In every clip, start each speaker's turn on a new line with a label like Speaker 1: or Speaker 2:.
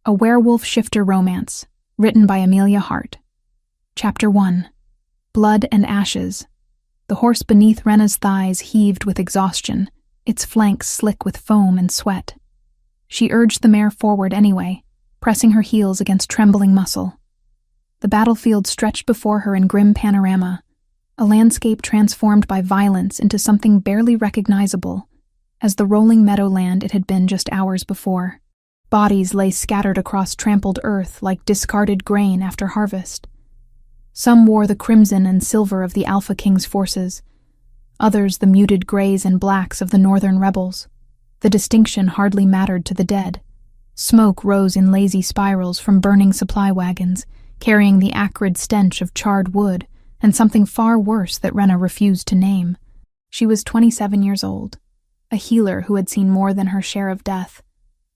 Speaker 1: A Werewolf Shifter Romance, written by Amelia Hart. Chapter 1. Blood and Ashes. The horse beneath Rena's thighs heaved with exhaustion, its flanks slick with foam and sweat. She urged the mare forward anyway, pressing her heels against trembling muscle. The battlefield stretched before her in grim panorama, a landscape transformed by violence into something barely recognizable as the rolling meadowland it had been just hours before. Bodies lay scattered across trampled earth like discarded grain after harvest. Some wore the crimson and silver of the Alpha King's forces, others the muted grays and blacks of the northern rebels. The distinction hardly mattered to the dead. Smoke rose in lazy spirals from burning supply wagons, carrying the acrid stench of charred wood and something far worse that Rena refused to name. She was 27 years old, a healer who had seen more than her share of death,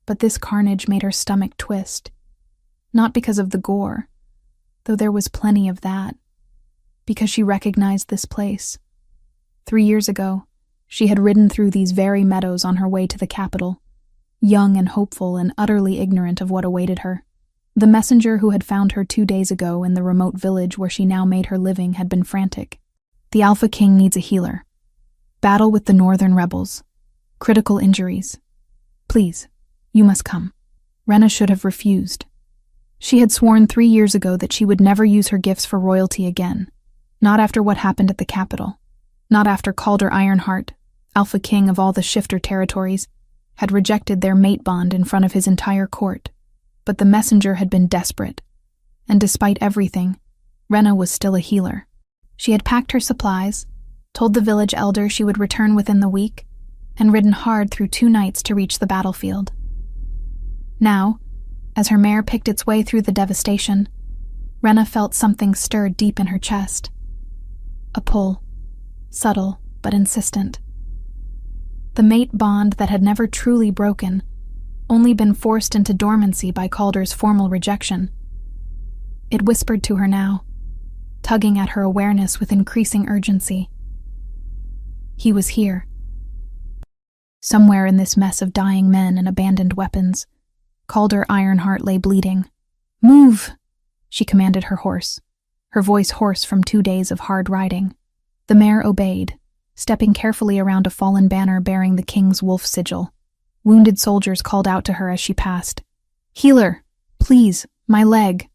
Speaker 1: but this carnage made her stomach twist. Not because of the gore, though there was plenty of that, because she recognized this place. 3 years ago, she had ridden through these very meadows on her way to the capital, young and hopeful and utterly ignorant of what awaited her. The messenger who had found her 2 days ago in the remote village where she now made her living had been frantic. The Alpha King needs a healer. Battle with the northern rebels. Critical injuries. Please, you must come. Rena should have refused. She had sworn 3 years ago that she would never use her gifts for royalty again. Not after what happened at the capital. Not after Calder Ironheart, Alpha King of all the shifter territories, had rejected their mate bond in front of his entire court. But the messenger had been desperate, and despite everything, Rena was still a healer. She had packed her supplies, told the village elder she would return within the week, and ridden hard through 2 nights to reach the battlefield. Now, as her mare picked its way through the devastation, Rena felt something stir deep in her chest. A pull, subtle but insistent. The mate bond that had never truly broken, only been forced into dormancy by Calder's formal rejection. It whispered to her now, tugging at her awareness with increasing urgency. He was here. Somewhere in this mess of dying men and abandoned weapons, Calder Ironheart lay bleeding. "Move!" she commanded her horse, her voice hoarse from 2 days of hard riding. The mare obeyed, stepping carefully around a fallen banner bearing the king's wolf sigil. Wounded soldiers called out to her as she passed. "Healer, please, my leg."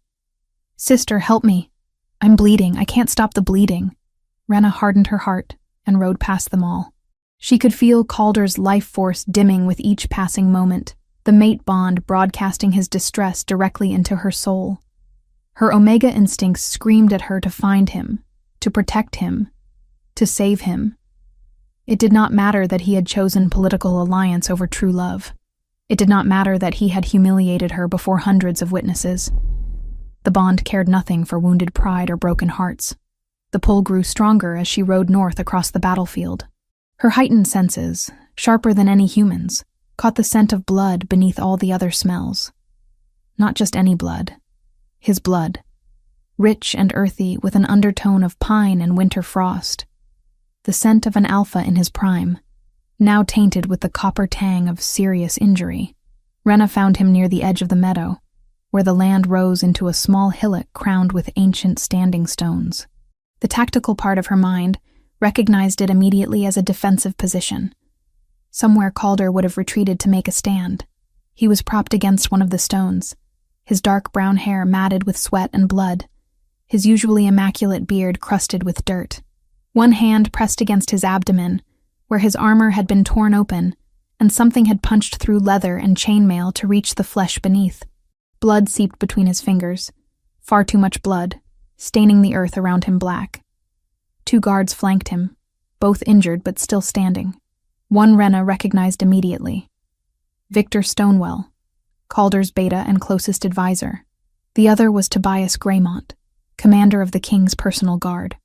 Speaker 1: "Sister, help me. I'm bleeding. I can't stop the bleeding." Rena hardened her heart and rode past them all. She could feel Calder's life force dimming with each passing moment, the mate bond broadcasting his distress directly into her soul. Her Omega instincts screamed at her to find him, to protect him, to save him. It did not matter that he had chosen political alliance over true love. It did not matter that he had humiliated her before hundreds of witnesses. The bond cared nothing for wounded pride or broken hearts. The pull grew stronger as she rode north across the battlefield. Her heightened senses, sharper than any human's, caught the scent of blood beneath all the other smells. Not just any blood. His blood. Rich and earthy with an undertone of pine and winter frost. The scent of an alpha in his prime, now tainted with the copper tang of serious injury. Rena found him near the edge of the meadow, where the land rose into a small hillock crowned with ancient standing stones. The tactical part of her mind recognized it immediately as a defensive position. Somewhere Calder would have retreated to make a stand. He was propped against one of the stones, his dark brown hair matted with sweat and blood, his usually immaculate beard crusted with dirt. One hand pressed against his abdomen, where his armor had been torn open, and something had punched through leather and chainmail to reach the flesh beneath. Blood seeped between his fingers, far too much blood, staining the earth around him black. 2 guards flanked him, both injured but still standing. One Rena recognized immediately. Victor Stonewell, Calder's beta and closest advisor. The other was Tobias Greymont, commander of the king's personal guard.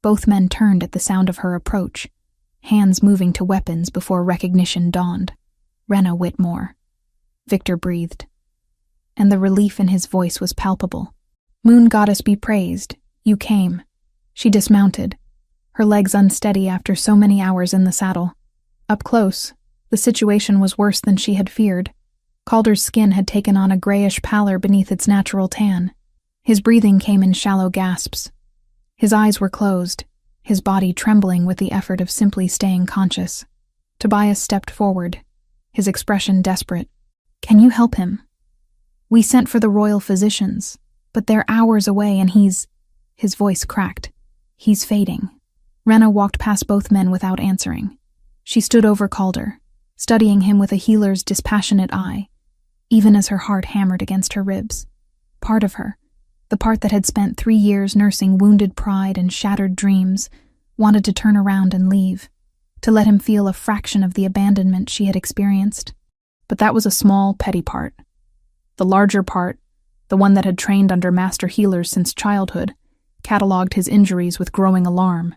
Speaker 1: Both men turned at the sound of her approach, hands moving to weapons before recognition dawned. Rena Whitmore. Victor breathed, and the relief in his voice was palpable. "Moon goddess be praised, you came." She dismounted, her legs unsteady after so many hours in the saddle. Up close, the situation was worse than she had feared. Calder's skin had taken on a grayish pallor beneath its natural tan. His breathing came in shallow gasps. His eyes were closed, his body trembling with the effort of simply staying conscious. Tobias stepped forward, his expression desperate. "Can you help him? We sent for the royal physicians, but they're hours away and he's—" His voice cracked. "He's fading." Rena walked past both men without answering. She stood over Calder, studying him with a healer's dispassionate eye, even as her heart hammered against her ribs. Part of her, the part that had spent 3 years nursing wounded pride and shattered dreams, wanted to turn around and leave, to let him feel a fraction of the abandonment she had experienced. But that was a small, petty part. The larger part, the one that had trained under master healers since childhood, catalogued his injuries with growing alarm.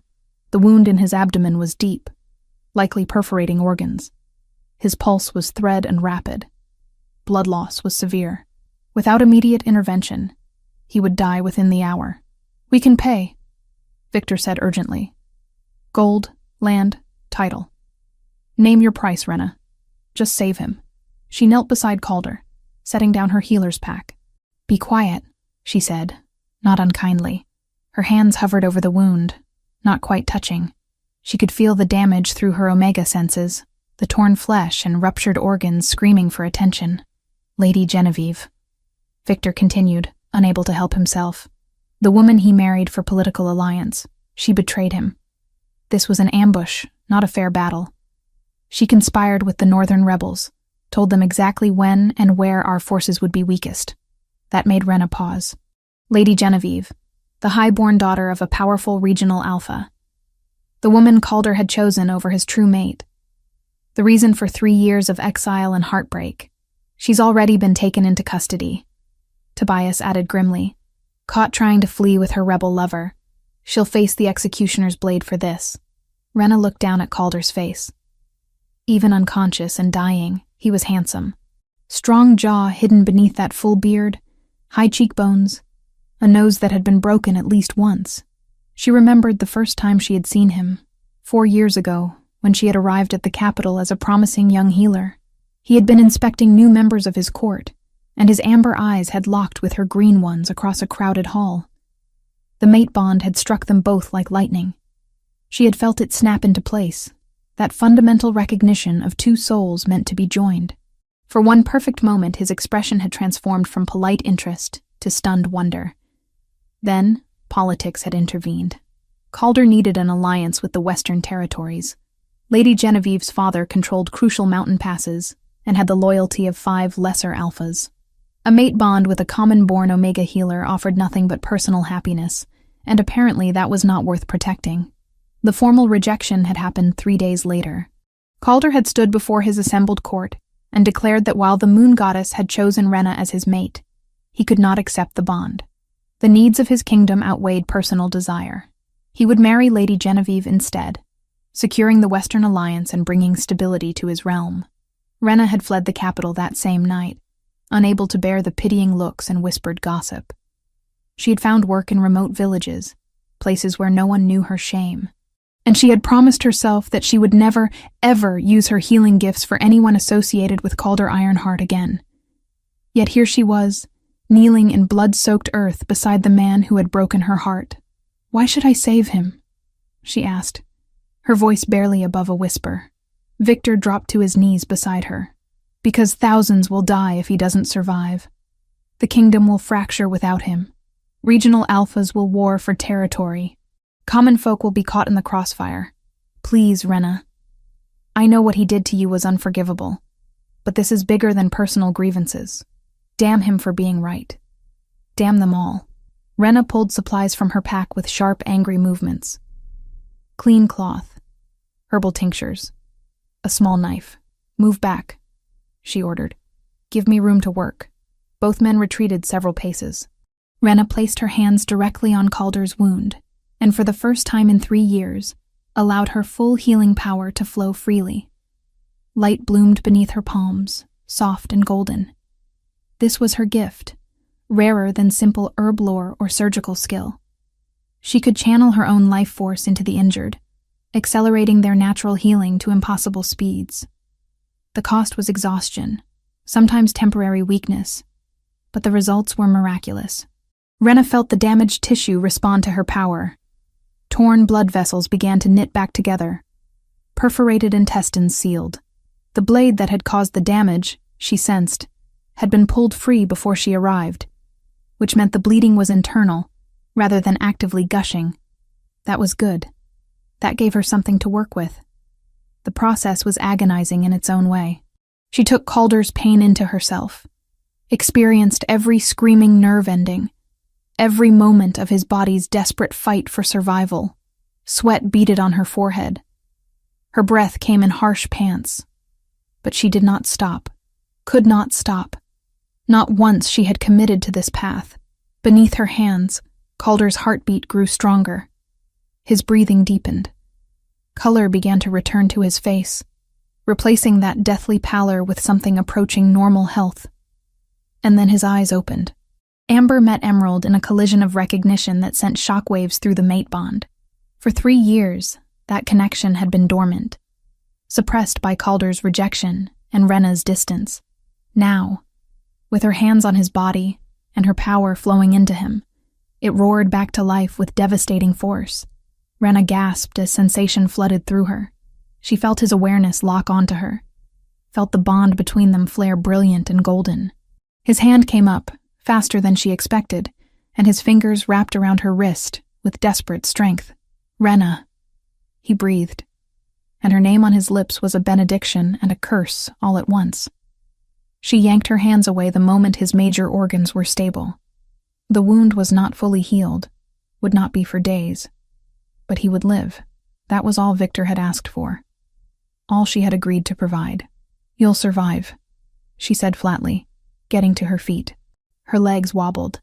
Speaker 1: The wound in his abdomen was deep, likely perforating organs. His pulse was thread and rapid. Blood loss was severe. Without immediate intervention, he would die within the hour. "We can pay," Victor said urgently. "Gold, land, title. Name your price, Rena. Just save him." She knelt beside Calder, setting down her healer's pack. "Be quiet," she said, not unkindly. Her hands hovered over the wound, not quite touching. She could feel the damage through her omega senses, the torn flesh and ruptured organs screaming for attention. "Lady Genevieve," Victor continued, unable to help himself. "The woman he married for political alliance. She betrayed him. This was an ambush, not a fair battle. She conspired with the northern rebels, told them exactly when and where our forces would be weakest." That made Rena pause. Lady Genevieve, the high-born daughter of a powerful regional alpha. The woman Calder had chosen over his true mate. The reason for 3 years of exile and heartbreak. "She's already been taken into custody," Tobias added grimly. "Caught trying to flee with her rebel lover. She'll face the executioner's blade for this." Rena looked down at Calder's face. Even unconscious and dying, he was handsome. Strong jaw hidden beneath that full beard, high cheekbones, a nose that had been broken at least once. She remembered the first time she had seen him, 4 years ago, when she had arrived at the capital as a promising young healer. He had been inspecting new members of his court, and his amber eyes had locked with her green ones across a crowded hall. The mate bond had struck them both like lightning. She had felt it snap into place, that fundamental recognition of 2 souls meant to be joined. For one perfect moment, his expression had transformed from polite interest to stunned wonder. Then, politics had intervened. Calder needed an alliance with the Western Territories. Lady Genevieve's father controlled crucial mountain passes and had the loyalty of 5 lesser alphas. A mate bond with a common-born Omega healer offered nothing but personal happiness, and apparently that was not worth protecting. The formal rejection had happened 3 days later. Calder had stood before his assembled court and declared that while the moon goddess had chosen Rena as his mate, he could not accept the bond. The needs of his kingdom outweighed personal desire. He would marry Lady Genevieve instead, securing the Western alliance and bringing stability to his realm. Rena had fled the capital that same night, unable to bear the pitying looks and whispered gossip. She had found work in remote villages, places where no one knew her shame. And she had promised herself that she would never, ever use her healing gifts for anyone associated with Calder Ironheart again. Yet here she was, kneeling in blood-soaked earth beside the man who had broken her heart. "Why should I save him?" she asked, her voice barely above a whisper. Victor dropped to his knees beside her. "Because thousands will die if he doesn't survive. The kingdom will fracture without him. Regional alphas will war for territory. Common folk will be caught in the crossfire. Please, Rena. I know what he did to you was unforgivable, but this is bigger than personal grievances. Damn him for being right. Damn them all." Rena pulled supplies from her pack with sharp, angry movements. Clean cloth, herbal tinctures, a small knife. "Move back," she ordered. "Give me room to work." Both men retreated several paces. Rena placed her hands directly on Calder's wound, and for the first time in 3 years, allowed her full healing power to flow freely. Light bloomed beneath her palms, soft and golden. This was her gift, rarer than simple herb lore or surgical skill. She could channel her own life force into the injured, accelerating their natural healing to impossible speeds. The cost was exhaustion, sometimes temporary weakness, but the results were miraculous. Rena felt the damaged tissue respond to her power. Torn blood vessels began to knit back together. Perforated intestines sealed. The blade that had caused the damage, she sensed, had been pulled free before she arrived, which meant the bleeding was internal, rather than actively gushing. That was good. That gave her something to work with. The process was agonizing in its own way. She took Calder's pain into herself, experienced every screaming nerve ending, every moment of his body's desperate fight for survival. Sweat beaded on her forehead. Her breath came in harsh pants. But she did not stop, could not stop. Not once she had committed to this path. Beneath her hands, Calder's heartbeat grew stronger. His breathing deepened. Color began to return to his face, replacing that deathly pallor with something approaching normal health. And then his eyes opened. Amber met Emerald in a collision of recognition that sent shockwaves through the mate bond. For 3 years, that connection had been dormant, suppressed by Calder's rejection and Rena's distance. Now, with her hands on his body and her power flowing into him, it roared back to life with devastating force. Rena gasped as sensation flooded through her. She felt his awareness lock onto her, felt the bond between them flare brilliant and golden. His hand came up, faster than she expected, and his fingers wrapped around her wrist with desperate strength. Rena, he breathed, and her name on his lips was a benediction and a curse all at once. She yanked her hands away the moment his major organs were stable. The wound was not fully healed, would not be for days. But he would live. That was all Victor had asked for. All she had agreed to provide. "You'll survive," she said flatly, getting to her feet. Her legs wobbled.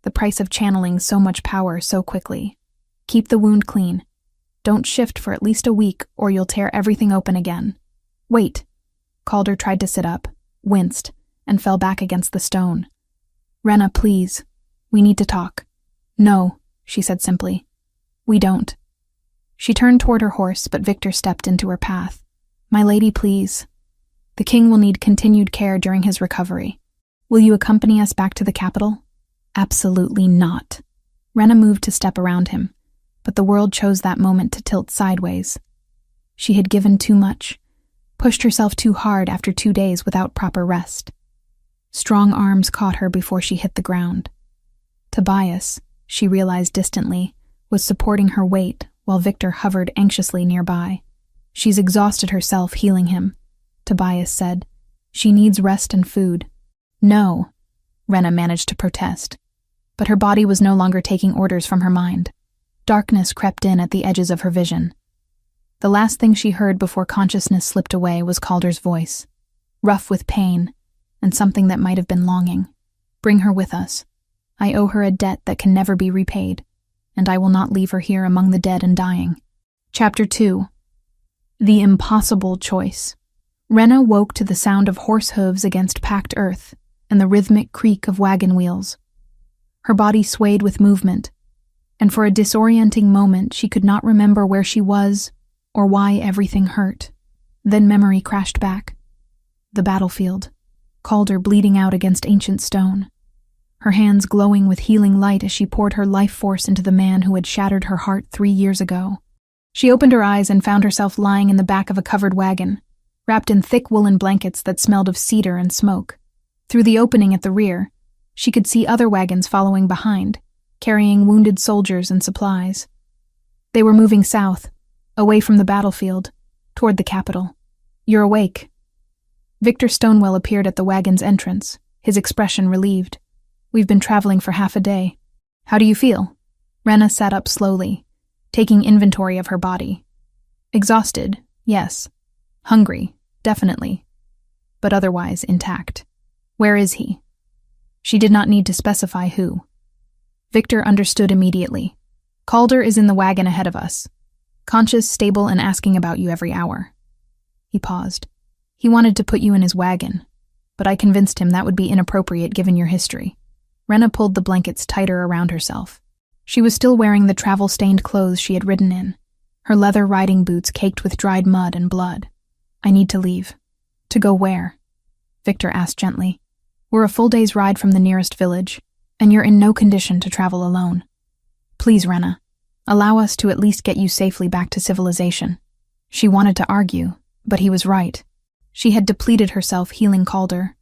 Speaker 1: The price of channeling so much power so quickly. "Keep the wound clean. Don't shift for at least a week or you'll tear everything open again." "Wait." Calder tried to sit up, winced, and fell back against the stone. "Rena, please. We need to talk." "No," she said simply. "We don't." She turned toward her horse, but Victor stepped into her path. "My lady, please. The king will need continued care during his recovery. Will you accompany us back to the capital?" "Absolutely not." Rena moved to step around him, but the world chose that moment to tilt sideways. She had given too much, pushed herself too hard after 2 days without proper rest. Strong arms caught her before she hit the ground. Tobias, she realized distantly, was supporting her weight while Victor hovered anxiously nearby. "She's exhausted herself healing him," Tobias said. "She needs rest and food." "No," Rena managed to protest, but her body was no longer taking orders from her mind. Darkness crept in at the edges of her vision. The last thing she heard before consciousness slipped away was Calder's voice, rough with pain and something that might have been longing. "Bring her with us. I owe her a debt that can never be repaid, and I will not leave her here among the dead and dying." Chapter 2. The Impossible Choice. Rena woke to the sound of horse hooves against packed earth and the rhythmic creak of wagon wheels. Her body swayed with movement, and for a disorienting moment she could not remember where she was or why everything hurt. Then memory crashed back. The battlefield, Calder bleeding out against ancient stone, her hands glowing with healing light as she poured her life force into the man who had shattered her heart 3 years ago. She opened her eyes and found herself lying in the back of a covered wagon, wrapped in thick woolen blankets that smelled of cedar and smoke. Through the opening at the rear, she could see other wagons following behind, carrying wounded soldiers and supplies. They were moving south, away from the battlefield, toward the capital. "You're awake." Victor Stonewell appeared at the wagon's entrance, his expression relieved. "We've been traveling for half a day. How do you feel?" Rena sat up slowly, taking inventory of her body. Exhausted, yes. Hungry, definitely. But otherwise intact. "Where is he?" She did not need to specify who. Victor understood immediately. "Calder is in the wagon ahead of us. Conscious, stable, and asking about you every hour." He paused. "He wanted to put you in his wagon, but I convinced him that would be inappropriate given your history." Rena pulled the blankets tighter around herself. She was still wearing the travel-stained clothes she had ridden in, her leather riding boots caked with dried mud and blood. "I need to leave." "To go where?" Victor asked gently. We're a full day's ride from the nearest village, and you're in no condition to travel alone. Please, Rena, allow us to at least get you safely back to civilization. She wanted to argue, but he was right. She had depleted herself healing Calder,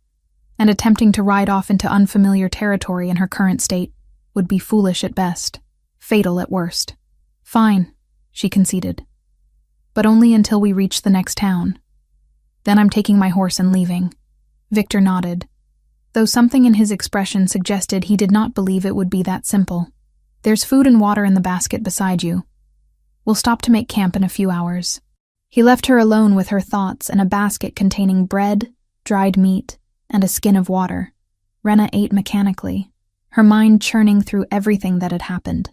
Speaker 1: and attempting to ride off into unfamiliar territory in her current state would be foolish at best, fatal at worst. Fine, she conceded. But only until we reach the next town. Then I'm taking my horse and leaving. Victor nodded, though something in his expression suggested he did not believe it would be that simple. There's food and water in the basket beside you. We'll stop to make camp in a few hours. He left her alone with her thoughts and a basket containing bread, dried meat, and a skin of water. Rena ate mechanically, her mind churning through everything that had happened.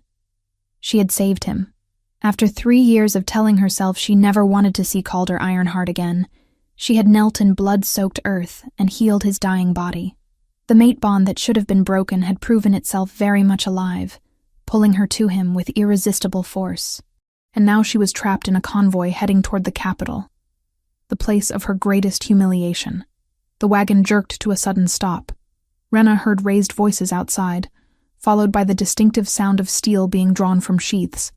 Speaker 1: She had saved him. After 3 years of telling herself she never wanted to see Calder Ironheart again, she had knelt in blood-soaked earth and healed his dying body. The mate bond that should have been broken had proven itself very much alive, pulling her to him with irresistible force. And now she was trapped in a convoy heading toward the capital, the place of her greatest humiliation. The wagon jerked to a sudden stop. Rena heard raised voices outside, followed by the distinctive sound of steel being drawn from sheaths.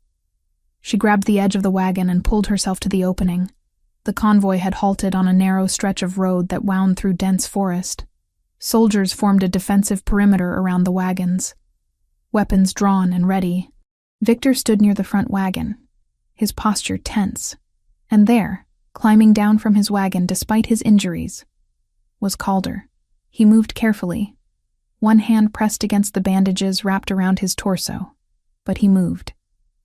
Speaker 1: She grabbed the edge of the wagon and pulled herself to the opening. The convoy had halted on a narrow stretch of road that wound through dense forest. Soldiers formed a defensive perimeter around the wagons, weapons drawn and ready. Victor stood near the front wagon, his posture tense, and there, climbing down from his wagon despite his injuries, was Calder. He moved carefully, one hand pressed against the bandages wrapped around his torso, but he moved.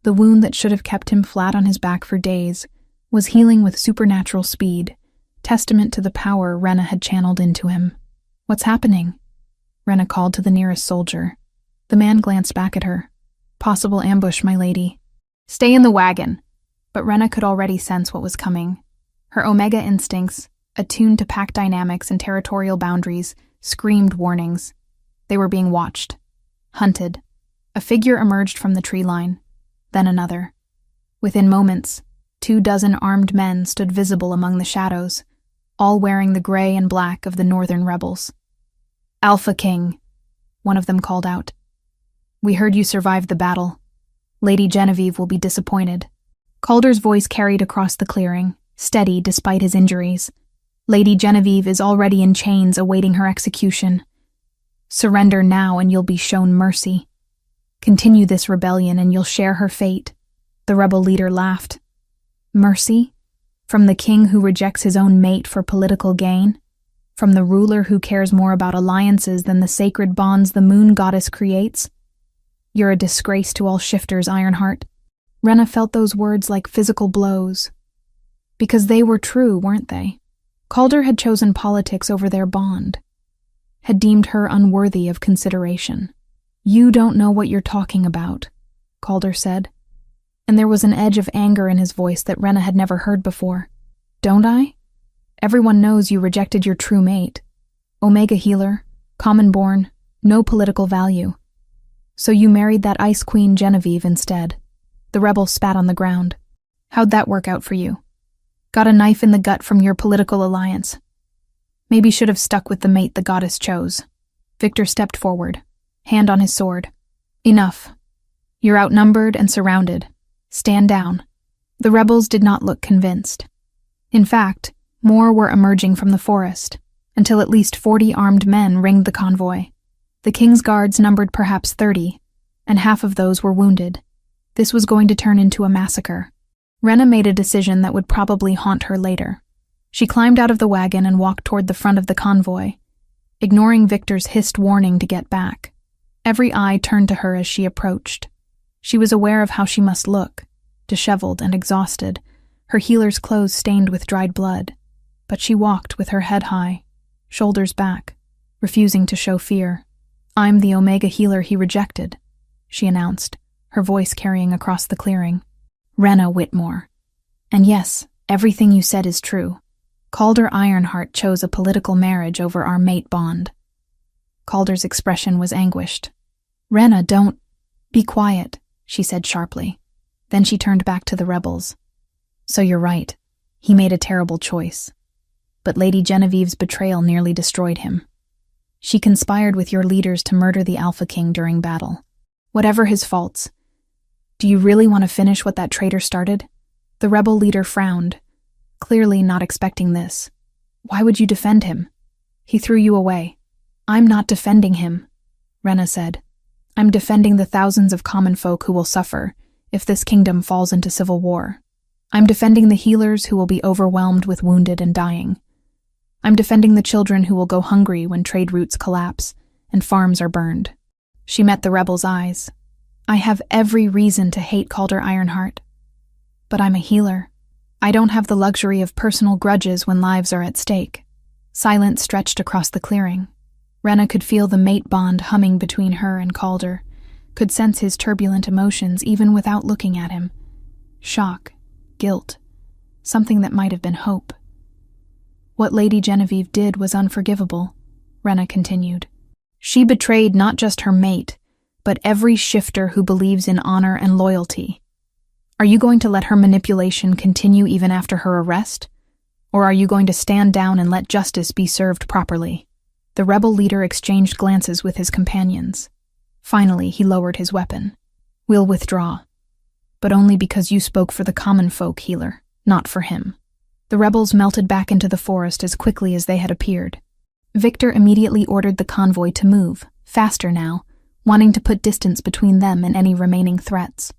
Speaker 1: The wound that should have kept him flat on his back for days was healing with supernatural speed, testament to the power Rena had channeled into him. What's happening? Rena called to the nearest soldier. The man glanced back at her. Possible ambush, my lady. Stay in the wagon. But Rena could already sense what was coming. Her Omega instincts, attuned to pack dynamics and territorial boundaries, screamed warnings. They were being watched, hunted. A figure emerged from the tree line, then another. Within moments, 24 armed men stood visible among the shadows, all wearing the gray and black of the northern rebels. Alpha King, one of them called out. We heard you survived the battle. Lady Genevieve will be disappointed. Calder's voice carried across the clearing, steady despite his injuries. Lady Genevieve is already in chains awaiting her execution. Surrender now and you'll be shown mercy. Continue this rebellion and you'll share her fate. The rebel leader laughed. Mercy? From the king who rejects his own mate for political gain? From the ruler who cares more about alliances than the sacred bonds the moon goddess creates? You're a disgrace to all shifters, Ironheart. Rena felt those words like physical blows. Because they were true, weren't they? Calder had chosen politics over their bond, had deemed her unworthy of consideration. You don't know what you're talking about, Calder said, and there was an edge of anger in his voice that Rena had never heard before. Don't I? Everyone knows you rejected your true mate. Omega healer, common-born, no political value. So you married that Ice Queen Genevieve instead. The rebel spat on the ground. How'd that work out for you? Got a knife in the gut from your political alliance. Maybe should have stuck with the mate the goddess chose. Victor stepped forward, hand on his sword. Enough. You're outnumbered and surrounded. Stand down. The rebels did not look convinced. In fact, more were emerging from the forest, until at least 40 armed men ringed the convoy. The king's guards numbered perhaps 30, and half of those were wounded. This was going to turn into a massacre. Rena made a decision that would probably haunt her later. She climbed out of the wagon and walked toward the front of the convoy, ignoring Victor's hissed warning to get back. Every eye turned to her as she approached. She was aware of how she must look, disheveled and exhausted, her healer's clothes stained with dried blood. But she walked with her head high, shoulders back, refusing to show fear. I'm the Omega healer he rejected, she announced, her voice carrying across the clearing. Rena Whitmore. And yes, everything you said is true. Calder Ironheart chose a political marriage over our mate bond. Calder's expression was anguished. Rena, don't... Be quiet, she said sharply. Then she turned back to the rebels. So you're right. He made a terrible choice. but Lady Genevieve's betrayal nearly destroyed him. She conspired with your leaders to murder the Alpha King during battle. Whatever his faults, do you really want to finish what that traitor started?" The rebel leader frowned, clearly not expecting this. "Why would you defend him? He threw you away." "I'm not defending him," Rena said. "I'm defending the thousands of common folk who will suffer if this kingdom falls into civil war. I'm defending the healers who will be overwhelmed with wounded and dying. I'm defending the children who will go hungry when trade routes collapse and farms are burned." She met the rebel's eyes. "I have every reason to hate Calder Ironheart, but I'm a healer. I don't have the luxury of personal grudges when lives are at stake." Silence stretched across the clearing. Rena could feel the mate bond humming between her and Calder, could sense his turbulent emotions even without looking at him. Shock, guilt, something that might have been hope. "What Lady Genevieve did was unforgivable," Rena continued. "She betrayed not just her mate, but every shifter who believes in honor and loyalty. Are you going to let her manipulation continue even after her arrest? Or are you going to stand down and let justice be served properly?" The rebel leader exchanged glances with his companions. Finally, he lowered his weapon. "We'll withdraw. But only because you spoke for the common folk, healer, not for him." The rebels melted back into the forest as quickly as they had appeared. Victor immediately ordered the convoy to move, faster now, wanting to put distance between them and any remaining threats.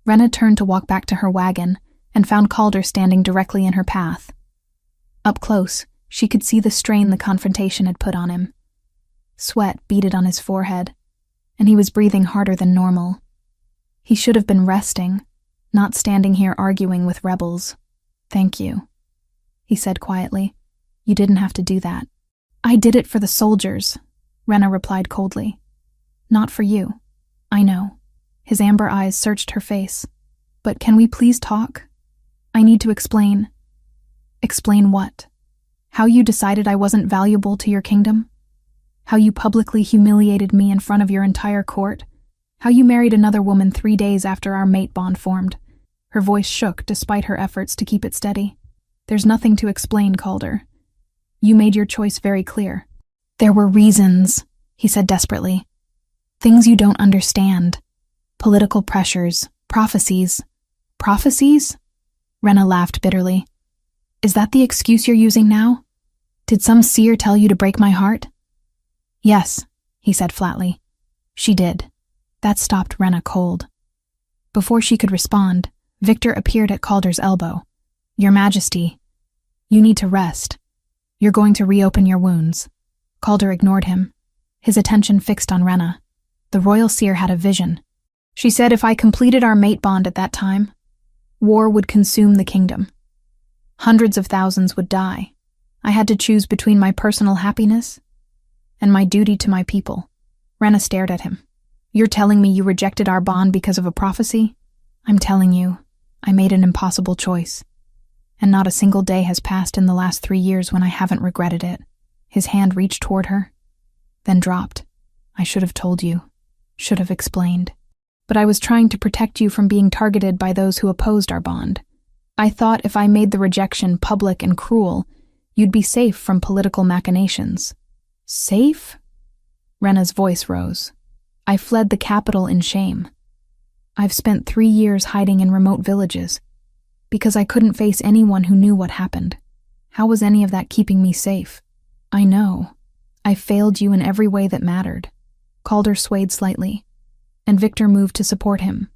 Speaker 1: Rena turned to walk back to her wagon and found Calder standing directly in her path. Up close, she could see the strain the confrontation had put on him. Sweat beaded on his forehead, and he was breathing harder than normal. He should have been resting, not standing here arguing with rebels. "Thank you," he said quietly. "You didn't have to do that." "I did it for the soldiers," Rena replied coldly. "Not for you. I know." His amber eyes searched her face. "But can we please talk? I need to explain." "Explain what? How you decided I wasn't valuable to your kingdom? How you publicly humiliated me in front of your entire court? How you married another woman 3 days after our mate bond formed?" Her voice shook despite her efforts to keep it steady. "There's nothing to explain, Calder. You made your choice very clear." "There were reasons," he said desperately. "Things you don't understand. Political pressures, prophecies." "Prophecies?" Rena laughed bitterly. "Is that the excuse you're using now? Did some seer tell you to break my heart?" "Yes," he said flatly. "She did." That stopped Rena cold. Before she could respond, Victor appeared at Calder's elbow. "Your Majesty, you need to rest. You're going to reopen your wounds." Calder ignored him, his attention fixed on Rena. The royal seer had a vision. She said if I completed our mate bond at that time, war would consume the kingdom. Hundreds of thousands would die. I had to choose between my personal happiness and my duty to my people. Rena stared at him. "You're telling me you rejected our bond because of a prophecy?" "I'm telling you, I made an impossible choice. And not a single day has passed in the last 3 years when I haven't regretted it." His hand reached toward her, then dropped. "I should have told you, should have explained. But I was trying to protect you from being targeted by those who opposed our bond. I thought if I made the rejection public and cruel, you'd be safe from political machinations." "Safe?" Rena's voice rose. "I fled the capital in shame. I've spent 3 years hiding in remote villages, because I couldn't face anyone who knew what happened. How was any of that keeping me safe? I know. I failed you in every way that mattered." Calder swayed slightly, and Victor moved to support him.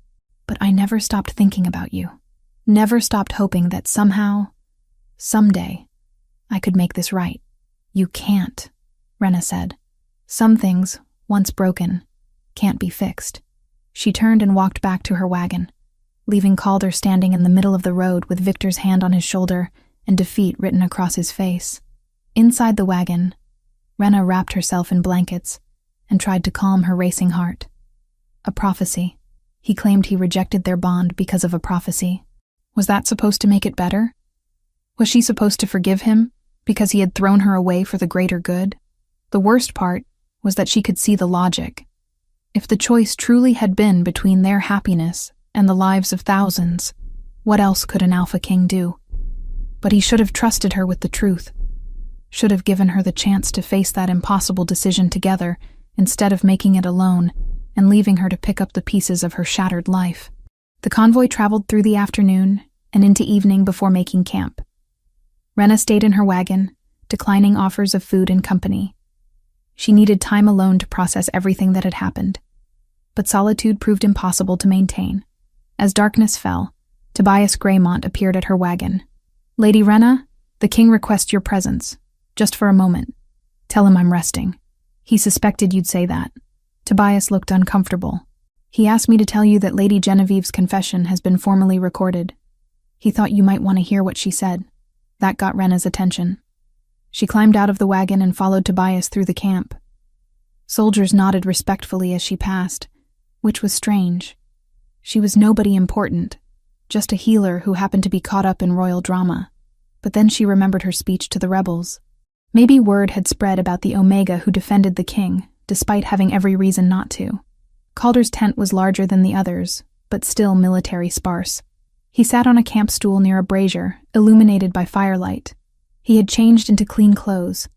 Speaker 1: "But I never stopped thinking about you. Never stopped hoping that somehow, someday, I could make this right." "You can't," Rena said. "Some things, once broken, can't be fixed." She turned and walked back to her wagon, leaving Calder standing in the middle of the road with Victor's hand on his shoulder and defeat written across his face. Inside the wagon, Rena wrapped herself in blankets and tried to calm her racing heart. A prophecy. He claimed he rejected their bond because of a prophecy. Was that supposed to make it better? Was she supposed to forgive him because he had thrown her away for the greater good? The worst part was that she could see the logic. If the choice truly had been between their happiness and the lives of thousands, what else could an Alpha King do? But he should have trusted her with the truth. Should have given her the chance to face that impossible decision together instead of making it alone and leaving her to pick up the pieces of her shattered life. The convoy traveled through the afternoon and into evening before making camp. Rena stayed in her wagon, declining offers of food and company. She needed time alone to process everything that had happened. But solitude proved impossible to maintain. As darkness fell, Tobias Greymont appeared at her wagon. "Lady Rena, the king requests your presence. Just for a moment. Tell him I'm resting." He suspected you'd say that. Tobias looked uncomfortable. "He asked me to tell you that Lady Genevieve's confession has been formally recorded. He thought you might want to hear what she said." That got Rena's attention. She climbed out of the wagon and followed Tobias through the camp. Soldiers nodded respectfully as she passed, which was strange. She was nobody important, just a healer who happened to be caught up in royal drama. But then she remembered her speech to the rebels. Maybe word had spread about the Omega who defended the king, despite having every reason not to. Calder's tent was larger than the others, but still military sparse. He sat on a camp stool near a brazier, illuminated by firelight. He had changed into clean clothes,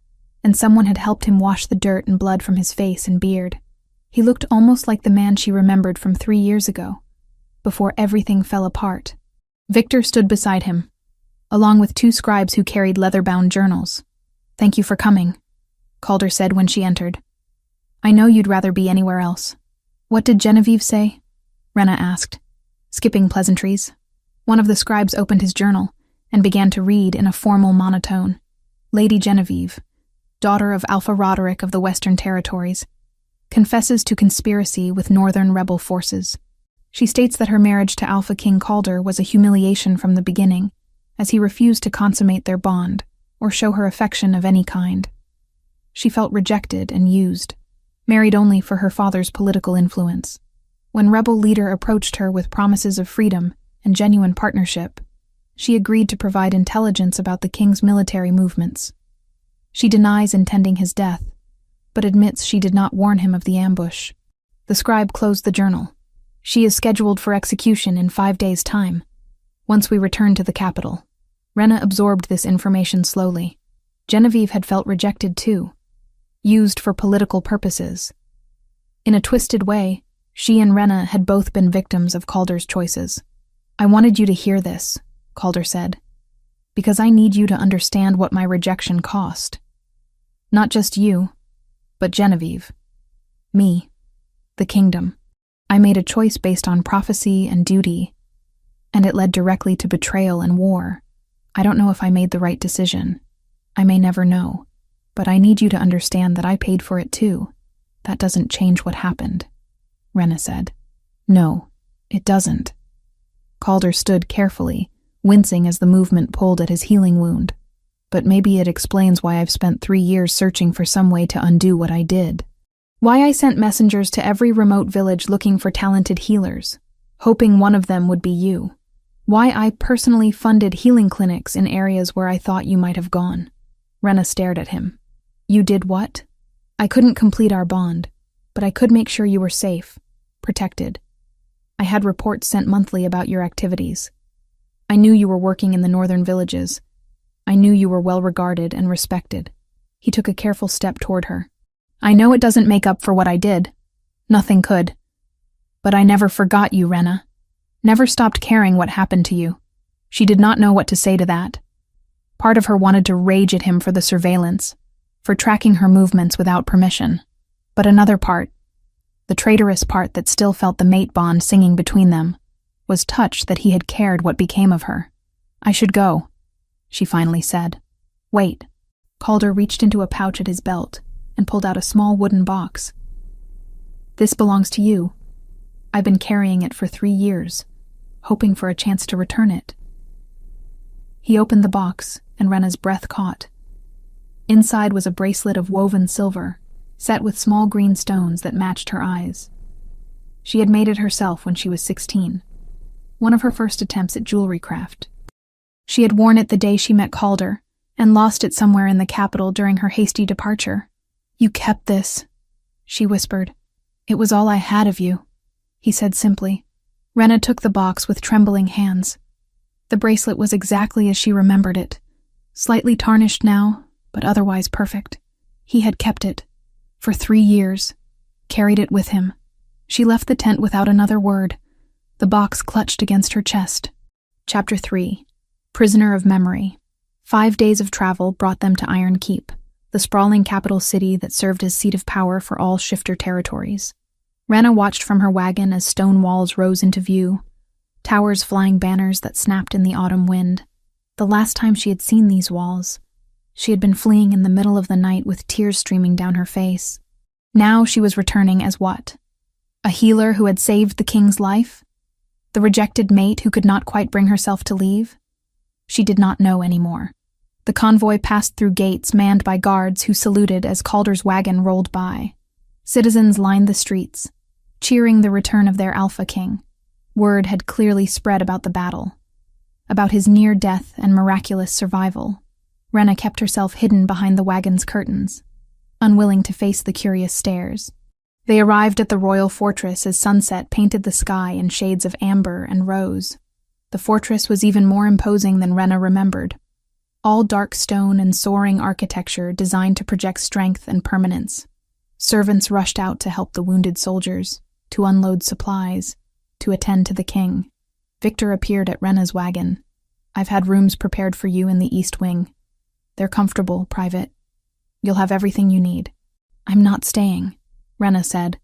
Speaker 1: and someone had helped him wash the dirt and blood from his face and beard. He looked almost like the man she remembered from 3 years ago, before everything fell apart. Victor stood beside him, along with 2 scribes who carried leather-bound journals. "Thank you for coming," Calder said when she entered. "I know you'd rather be anywhere else." "What did Genevieve say?" Rena asked, skipping pleasantries. One of the scribes opened his journal and began to read in a formal monotone. "Lady Genevieve, daughter of Alpha Roderick of the Western Territories, confesses to conspiracy with northern rebel forces. She states that her marriage to Alpha King Calder was a humiliation from the beginning, as he refused to consummate their bond or show her affection of any kind. She felt rejected and used, married only for her father's political influence. When rebel leader approached her with promises of freedom and genuine partnership, she agreed to provide intelligence about the king's military movements. She denies intending his death, but admits she did not warn him of the ambush." The scribe closed the journal. "She is scheduled for execution in 5 days' time, once we return to the capital." Rena absorbed this information slowly. Genevieve had felt rejected too, used for political purposes. In a twisted way, she and Rena had both been victims of Calder's choices. "I wanted you to hear this," Calder said, "because I need you to understand what my rejection cost. Not just you, but Genevieve. Me. The kingdom. I made a choice based on prophecy and duty, and it led directly to betrayal and war. I don't know if I made the right decision. I may never know, but I need you to understand that I paid for it too. That doesn't change what happened," Rena said. "No, it doesn't." Calder stood carefully, wincing as the movement pulled at his healing wound. "But maybe it explains why I've spent 3 years searching for some way to undo what I did. Why I sent messengers to every remote village looking for talented healers, hoping one of them would be you. Why I personally funded healing clinics in areas where I thought you might have gone." Rena stared at him. "You did what?" "I couldn't complete our bond, but I could make sure you were safe, protected. I had reports sent monthly about your activities. I knew you were working in the northern villages. I knew you were well regarded and respected." He took a careful step toward her. "I know it doesn't make up for what I did. Nothing could. But I never forgot you, Rena. Never stopped caring what happened to you." She did not know what to say to that. Part of her wanted to rage at him for the surveillance, for tracking her movements without permission. But another part, the traitorous part that still felt the mate bond singing between them, was touched that he had cared what became of her. "I should go," she finally said. "Wait." Calder reached into a pouch at his belt and pulled out a small wooden box. "This belongs to you. I've been carrying it for 3 years, hoping for a chance to return it." He opened the box, and Rena's breath caught. Inside was a bracelet of woven silver, set with small green stones that matched her eyes. She had made it herself when she was 16, one of her first attempts at jewelry craft. She had worn it the day she met Calder, and lost it somewhere in the capital during her hasty departure. "You kept this," she whispered. "It was all I had of you," he said simply. Rena took the box with trembling hands. The bracelet was exactly as she remembered it, slightly tarnished now, but otherwise perfect. He had kept it. For 3 years. Carried it with him. She left the tent without another word, the box clutched against her chest. Chapter 3. Prisoner of Memory. 5 days of travel brought them to Iron Keep, the sprawling capital city that served as seat of power for all shifter territories. Rena watched from her wagon as stone walls rose into view, towers flying banners that snapped in the autumn wind. The last time she had seen these walls, she had been fleeing in the middle of the night with tears streaming down her face. Now she was returning as what? A healer who had saved the king's life? The rejected mate who could not quite bring herself to leave? She did not know anymore. The convoy passed through gates manned by guards who saluted as Calder's wagon rolled by. Citizens lined the streets, cheering the return of their Alpha King. Word had clearly spread about the battle, about his near death and miraculous survival. Rena kept herself hidden behind the wagon's curtains, unwilling to face the curious stares. They arrived at the royal fortress as sunset painted the sky in shades of amber and rose. The fortress was even more imposing than Rena remembered. All dark stone and soaring architecture designed to project strength and permanence. Servants rushed out to help the wounded soldiers, to unload supplies, to attend to the king. Victor appeared at Rena's wagon. "I've had rooms prepared for you in the East Wing. They're comfortable, Private. You'll have everything you need." "I'm not staying," Rena said,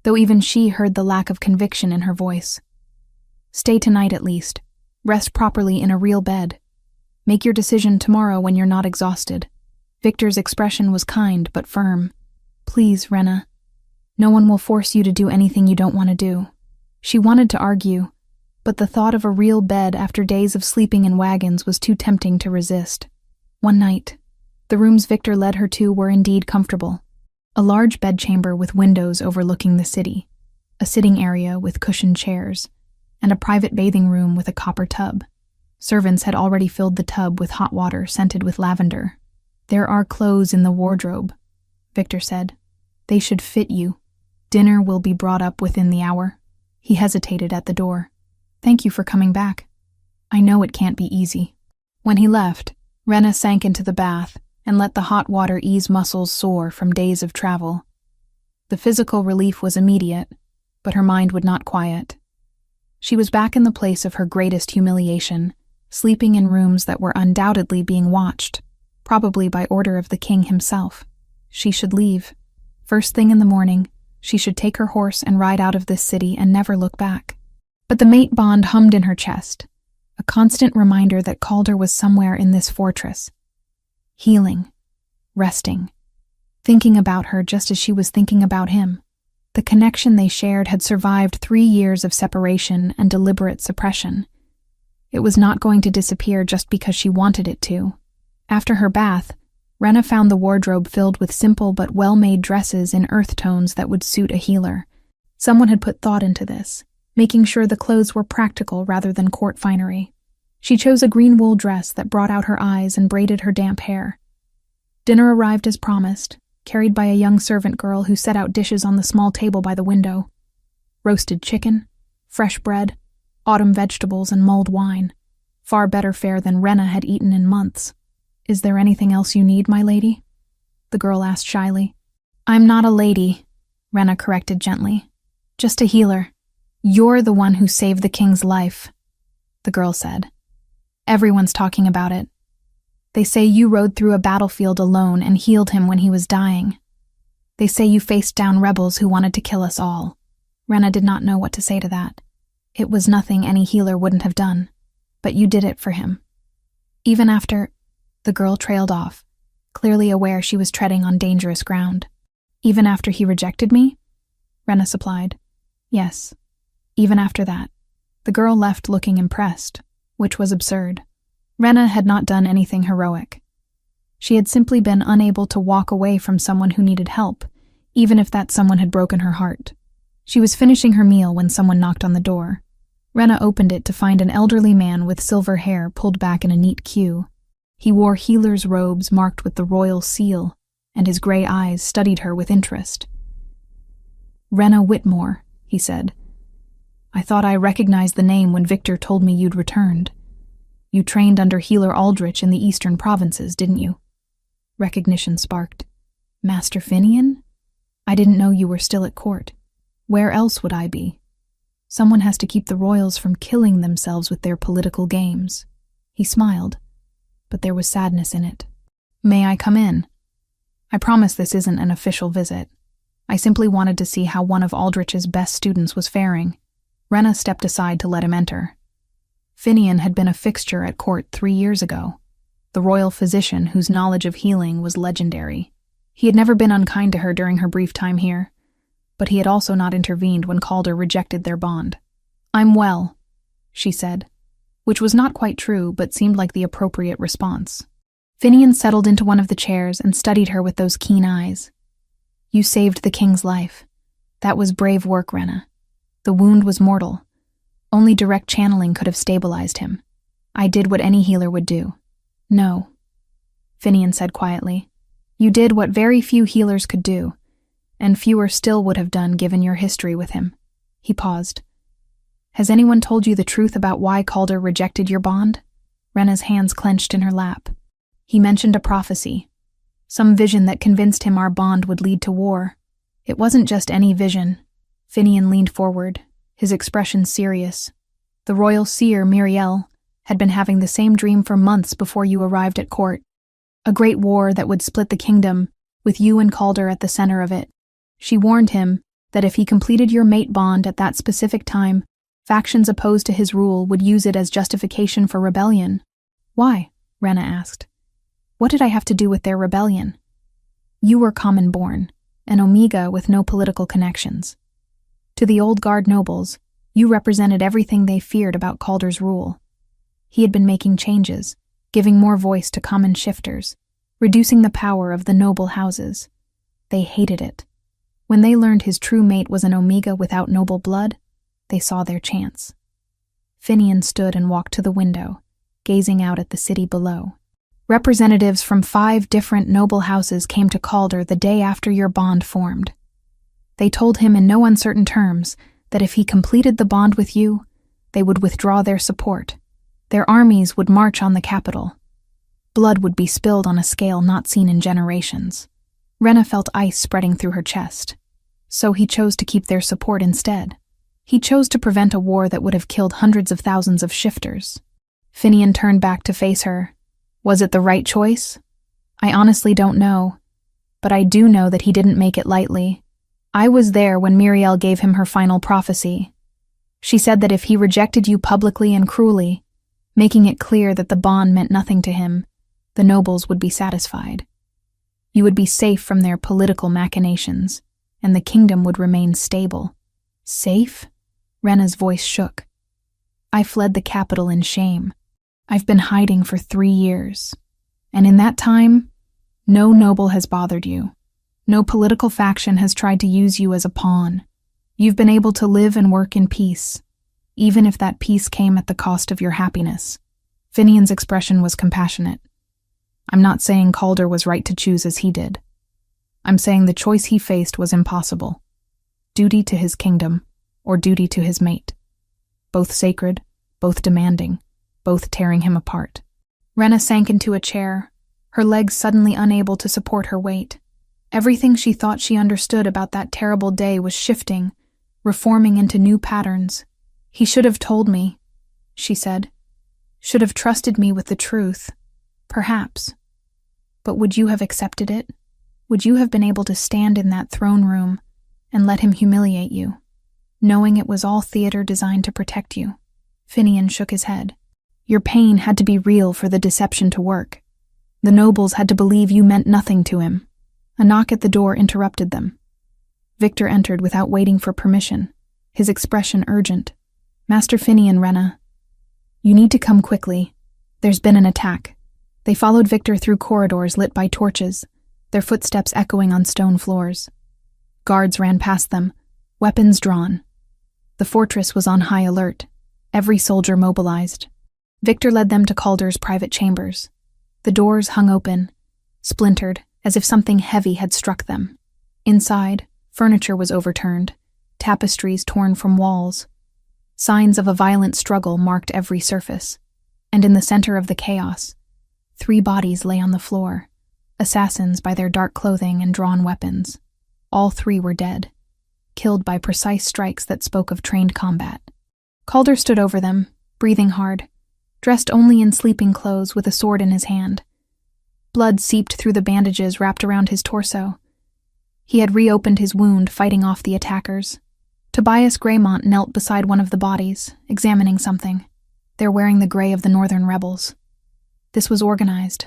Speaker 1: though even she heard the lack of conviction in her voice. "Stay tonight at least. Rest properly in a real bed. Make your decision tomorrow when you're not exhausted." Victor's expression was kind but firm. "Please, Rena. No one will force you to do anything you don't want to do." She wanted to argue, but the thought of a real bed after days of sleeping in wagons was too tempting to resist. One night, the rooms Victor led her to were indeed comfortable. A large bedchamber with windows overlooking the city, a sitting area with cushioned chairs, and a private bathing room with a copper tub. Servants had already filled the tub with hot water scented with lavender. "There are clothes in the wardrobe," Victor said. "They should fit you. Dinner will be brought up within the hour." He hesitated at the door. "Thank you for coming back. I know it can't be easy." When he left, Rena sank into the bath and let the hot water ease muscles sore from days of travel. The physical relief was immediate, but her mind would not quiet. She was back in the place of her greatest humiliation, sleeping in rooms that were undoubtedly being watched, probably by order of the king himself. She should leave. First thing in the morning, she should take her horse and ride out of this city and never look back. But the mate bond hummed in her chest, a constant reminder that Calder was somewhere in this fortress, healing, resting, thinking about her just as she was thinking about him. The connection they shared had survived 3 years of separation and deliberate suppression. It was not going to disappear just because she wanted it to. After her bath, Rena found the wardrobe filled with simple but well-made dresses in earth tones that would suit a healer. Someone had put thought into this, making sure the clothes were practical rather than court finery. She chose a green wool dress that brought out her eyes and braided her damp hair. Dinner arrived as promised, carried by a young servant girl who set out dishes on the small table by the window. Roasted chicken, fresh bread, autumn vegetables, and mulled wine. Far better fare than Rena had eaten in months. "Is there anything else you need, my lady?" the girl asked shyly. "I'm not a lady," Rena corrected gently. "Just a healer." "You're the one who saved the king's life," the girl said. "Everyone's talking about it. They say you rode through a battlefield alone and healed him when he was dying. They say you faced down rebels who wanted to kill us all." Rena did not know what to say to that. It was nothing any healer wouldn't have done, but you did it for him. Even after... The girl trailed off, clearly aware she was treading on dangerous ground. "Even after he rejected me?" Rena supplied. "Yes, even after that." The girl left looking impressed, which was absurd. Rena had not done anything heroic. She had simply been unable to walk away from someone who needed help, even if that someone had broken her heart. She was finishing her meal when someone knocked on the door. Rena opened it to find an elderly man with silver hair pulled back in a neat queue. He wore healer's robes marked with the royal seal, and his gray eyes studied her with interest. "Rena Whitmore," he said. "I thought I recognized the name when Victor told me you'd returned. You trained under Healer Aldrich in the eastern provinces, didn't you?" Recognition sparked. Master Finian? I didn't know you were still at court. Where else would I be? Someone has to keep the royals from killing themselves with their political games. He smiled, but there was sadness in it. May I come in? I promise this isn't an official visit. I simply wanted to see how one of Aldrich's best students was faring. Rena stepped aside to let him enter. Finian had been a fixture at court 3 years ago, the royal physician whose knowledge of healing was legendary. He had never been unkind to her during her brief time here, but he had also not intervened when Calder rejected their bond. I'm well, she said, which was not quite true but seemed like the appropriate response. Finian settled into one of the chairs and studied her with those keen eyes. You saved the king's life. That was brave work, Rena. The wound was mortal. Only direct channeling could have stabilized him. I did what any healer would do. No, Finian said quietly. You did what very few healers could do, and fewer still would have done given your history with him. He paused. Has anyone told you the truth about why Calder rejected your bond? Rena's hands clenched in her lap. He mentioned a prophecy, some vision that convinced him our bond would lead to war. It wasn't just any vision. Finian leaned forward, his expression serious. The royal seer, Miriel, had been having the same dream for months before you arrived at court. A great war that would split the kingdom, with you and Calder at the center of it. She warned him that if he completed your mate bond at that specific time, factions opposed to his rule would use it as justification for rebellion. Why? Rena asked. What did I have to do with their rebellion? You were common-born, an Omega with no political connections. To the old guard nobles, you represented everything they feared about Calder's rule. He had been making changes, giving more voice to common shifters, reducing the power of the noble houses. They hated it. When they learned his true mate was an Omega without noble blood, they saw their chance. Finian stood and walked to the window, gazing out at the city below. Representatives from 5 different noble houses came to Calder the day after your bond formed. They told him in no uncertain terms that if he completed the bond with you, they would withdraw their support. Their armies would march on the capital. Blood would be spilled on a scale not seen in generations. Rena felt ice spreading through her chest. So he chose to keep their support instead. He chose to prevent a war that would have killed hundreds of thousands of shifters. Finian turned back to face her. Was it the right choice? I honestly don't know, but I do know that he didn't make it lightly. I was there when Miriel gave him her final prophecy. She said that if he rejected you publicly and cruelly, making it clear that the bond meant nothing to him, the nobles would be satisfied. You would be safe from their political machinations, and the kingdom would remain stable. Safe? Rena's voice shook. I fled the capital in shame. I've been hiding for 3 years, and in that time, no noble has bothered you. No political faction has tried to use you as a pawn. You've been able to live and work in peace, even if that peace came at the cost of your happiness. Finian's expression was compassionate. I'm not saying Calder was right to choose as he did. I'm saying the choice he faced was impossible. Duty to his kingdom, or duty to his mate. Both sacred, both demanding, both tearing him apart. Rena sank into a chair, her legs suddenly unable to support her weight. Everything she thought she understood about that terrible day was shifting, reforming into new patterns. He should have told me, she said. Should have trusted me with the truth. Perhaps. But would you have accepted it? Would you have been able to stand in that throne room and let him humiliate you, knowing it was all theater designed to protect you? Finian shook his head. Your pain had to be real for the deception to work. The nobles had to believe you meant nothing to him. A knock at the door interrupted them. Victor entered without waiting for permission, his expression urgent. Master Finian, Rena. You need to come quickly. There's been an attack. They followed Victor through corridors lit by torches, their footsteps echoing on stone floors. Guards ran past them, weapons drawn. The fortress was on high alert, every soldier mobilized. Victor led them to Calder's private chambers. The doors hung open, splintered, as if something heavy had struck them. Inside, furniture was overturned, tapestries torn from walls. Signs of a violent struggle marked every surface, and in the center of the chaos, 3 bodies lay on the floor, assassins by their dark clothing and drawn weapons. All three were dead, killed by precise strikes that spoke of trained combat. Calder stood over them, breathing hard, dressed only in sleeping clothes with a sword in his hand. Blood seeped through the bandages wrapped around his torso. He had reopened his wound, fighting off the attackers. Tobias Greymont knelt beside one of the bodies, examining something. They're wearing the gray of the northern rebels. This was organized,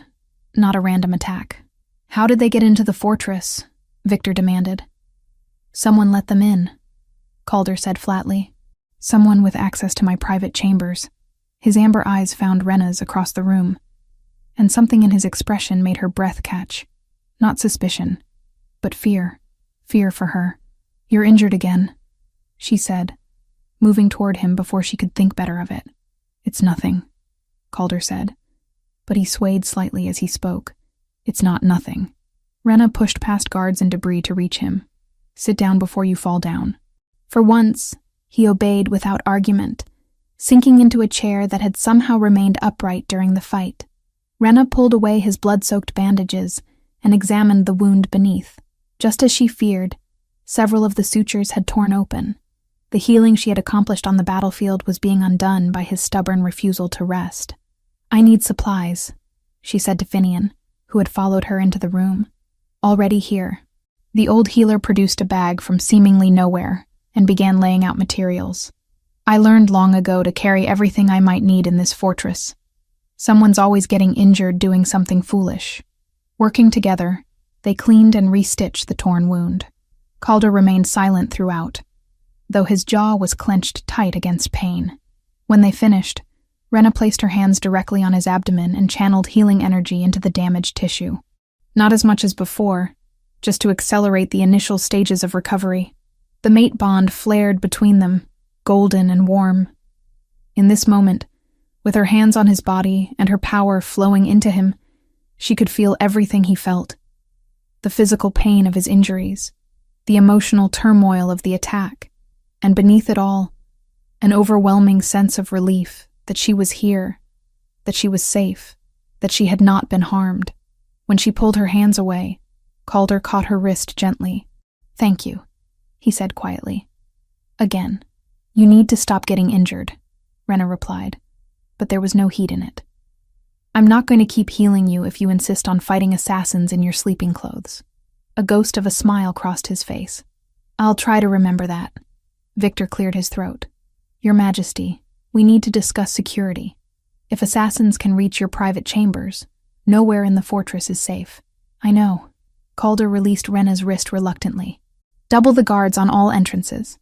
Speaker 1: not a random attack. How did they get into the fortress? Victor demanded. Someone let them in, Calder said flatly. Someone with access to my private chambers. His amber eyes found Rena's across the room, and something in his expression made her breath catch. Not suspicion, but fear. Fear for her. You're injured again, she said, moving toward him before she could think better of it. It's nothing, Calder said, but he swayed slightly as he spoke. It's not nothing. Rena pushed past guards and debris to reach him. Sit down before you fall down. For once, he obeyed without argument, sinking into a chair that had somehow remained upright during the fight. Rena pulled away his blood-soaked bandages and examined the wound beneath. Just as she feared, several of the sutures had torn open. The healing she had accomplished on the battlefield was being undone by his stubborn refusal to rest. I need supplies, she said to Finian, who had followed her into the room. Already here. The old healer produced a bag from seemingly nowhere and began laying out materials. I learned long ago to carry everything I might need in this fortress. Someone's always getting injured doing something foolish. Working together, they cleaned and restitched the torn wound. Calder remained silent throughout, though his jaw was clenched tight against pain. When they finished, Rena placed her hands directly on his abdomen and channeled healing energy into the damaged tissue. Not as much as before, just to accelerate the initial stages of recovery. The mate bond flared between them, golden and warm. In this moment, with her hands on his body and her power flowing into him, she could feel everything he felt. The physical pain of his injuries, the emotional turmoil of the attack, and beneath it all, an overwhelming sense of relief that she was here, that she was safe, that she had not been harmed. When she pulled her hands away, Calder caught her wrist gently. Thank you, he said quietly. Again, you need to stop getting injured, Rena replied, but there was no heat in it. I'm not going to keep healing you if you insist on fighting assassins in your sleeping clothes. A ghost of a smile crossed his face. I'll try to remember that. Victor cleared his throat. Your Majesty, we need to discuss security. If assassins can reach your private chambers, nowhere in the fortress is safe. I know. Calder released Rena's wrist reluctantly. Double the guards on all entrances.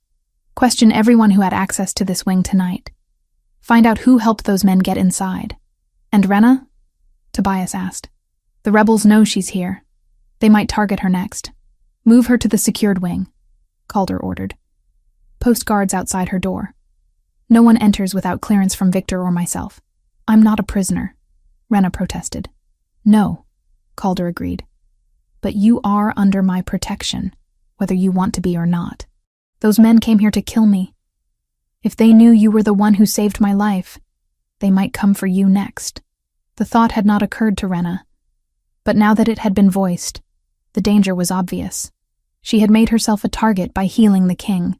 Speaker 1: Question everyone who had access to this wing tonight. Find out who helped those men get inside. And Rena? Tobias asked. The rebels know she's here. They might target her next. Move her to the secured wing, Calder ordered. Post guards outside her door. No one enters without clearance from Victor or myself. I'm not a prisoner, Rena protested. No, Calder agreed. But you are under my protection, whether you want to be or not. Those men came here to kill me. If they knew you were the one who saved my life, they might come for you next. The thought had not occurred to Rena, but now that it had been voiced, the danger was obvious. She had made herself a target by healing the king.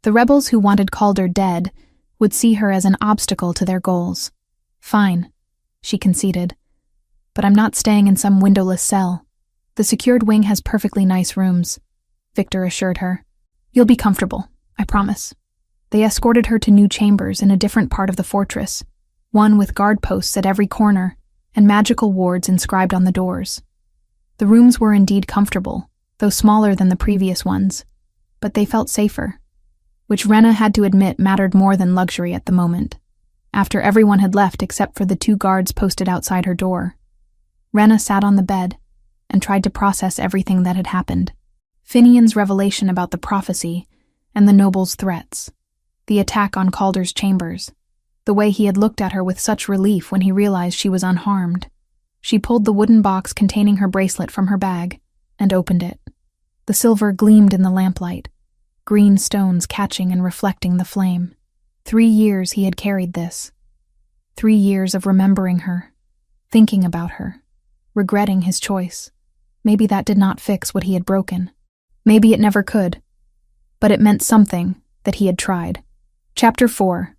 Speaker 1: The rebels who wanted Calder dead would see her as an obstacle to their goals. Fine, she conceded, but I'm not staying in some windowless cell. The secured wing has perfectly nice rooms, Victor assured her. You'll be comfortable, I promise. They escorted her to new chambers in a different part of the fortress, one with guard posts at every corner and magical wards inscribed on the doors. The rooms were indeed comfortable, though smaller than the previous ones, but they felt safer, which Rena had to admit mattered more than luxury at the moment. After everyone had left except for the 2 guards posted outside her door, Rena sat on the bed and tried to process everything that had happened. Finian's revelation about the prophecy and the noble's threats, the attack on Calder's chambers, the way he had looked at her with such relief when he realized she was unharmed. She pulled the wooden box containing her bracelet from her bag and opened it. The silver gleamed in the lamplight, green stones catching and reflecting the flame. 3 years he had carried this. 3 years of remembering her, thinking about her, regretting his choice. Maybe that did not fix what he had broken. Maybe it never could. But it meant something that he had tried. Chapter 4.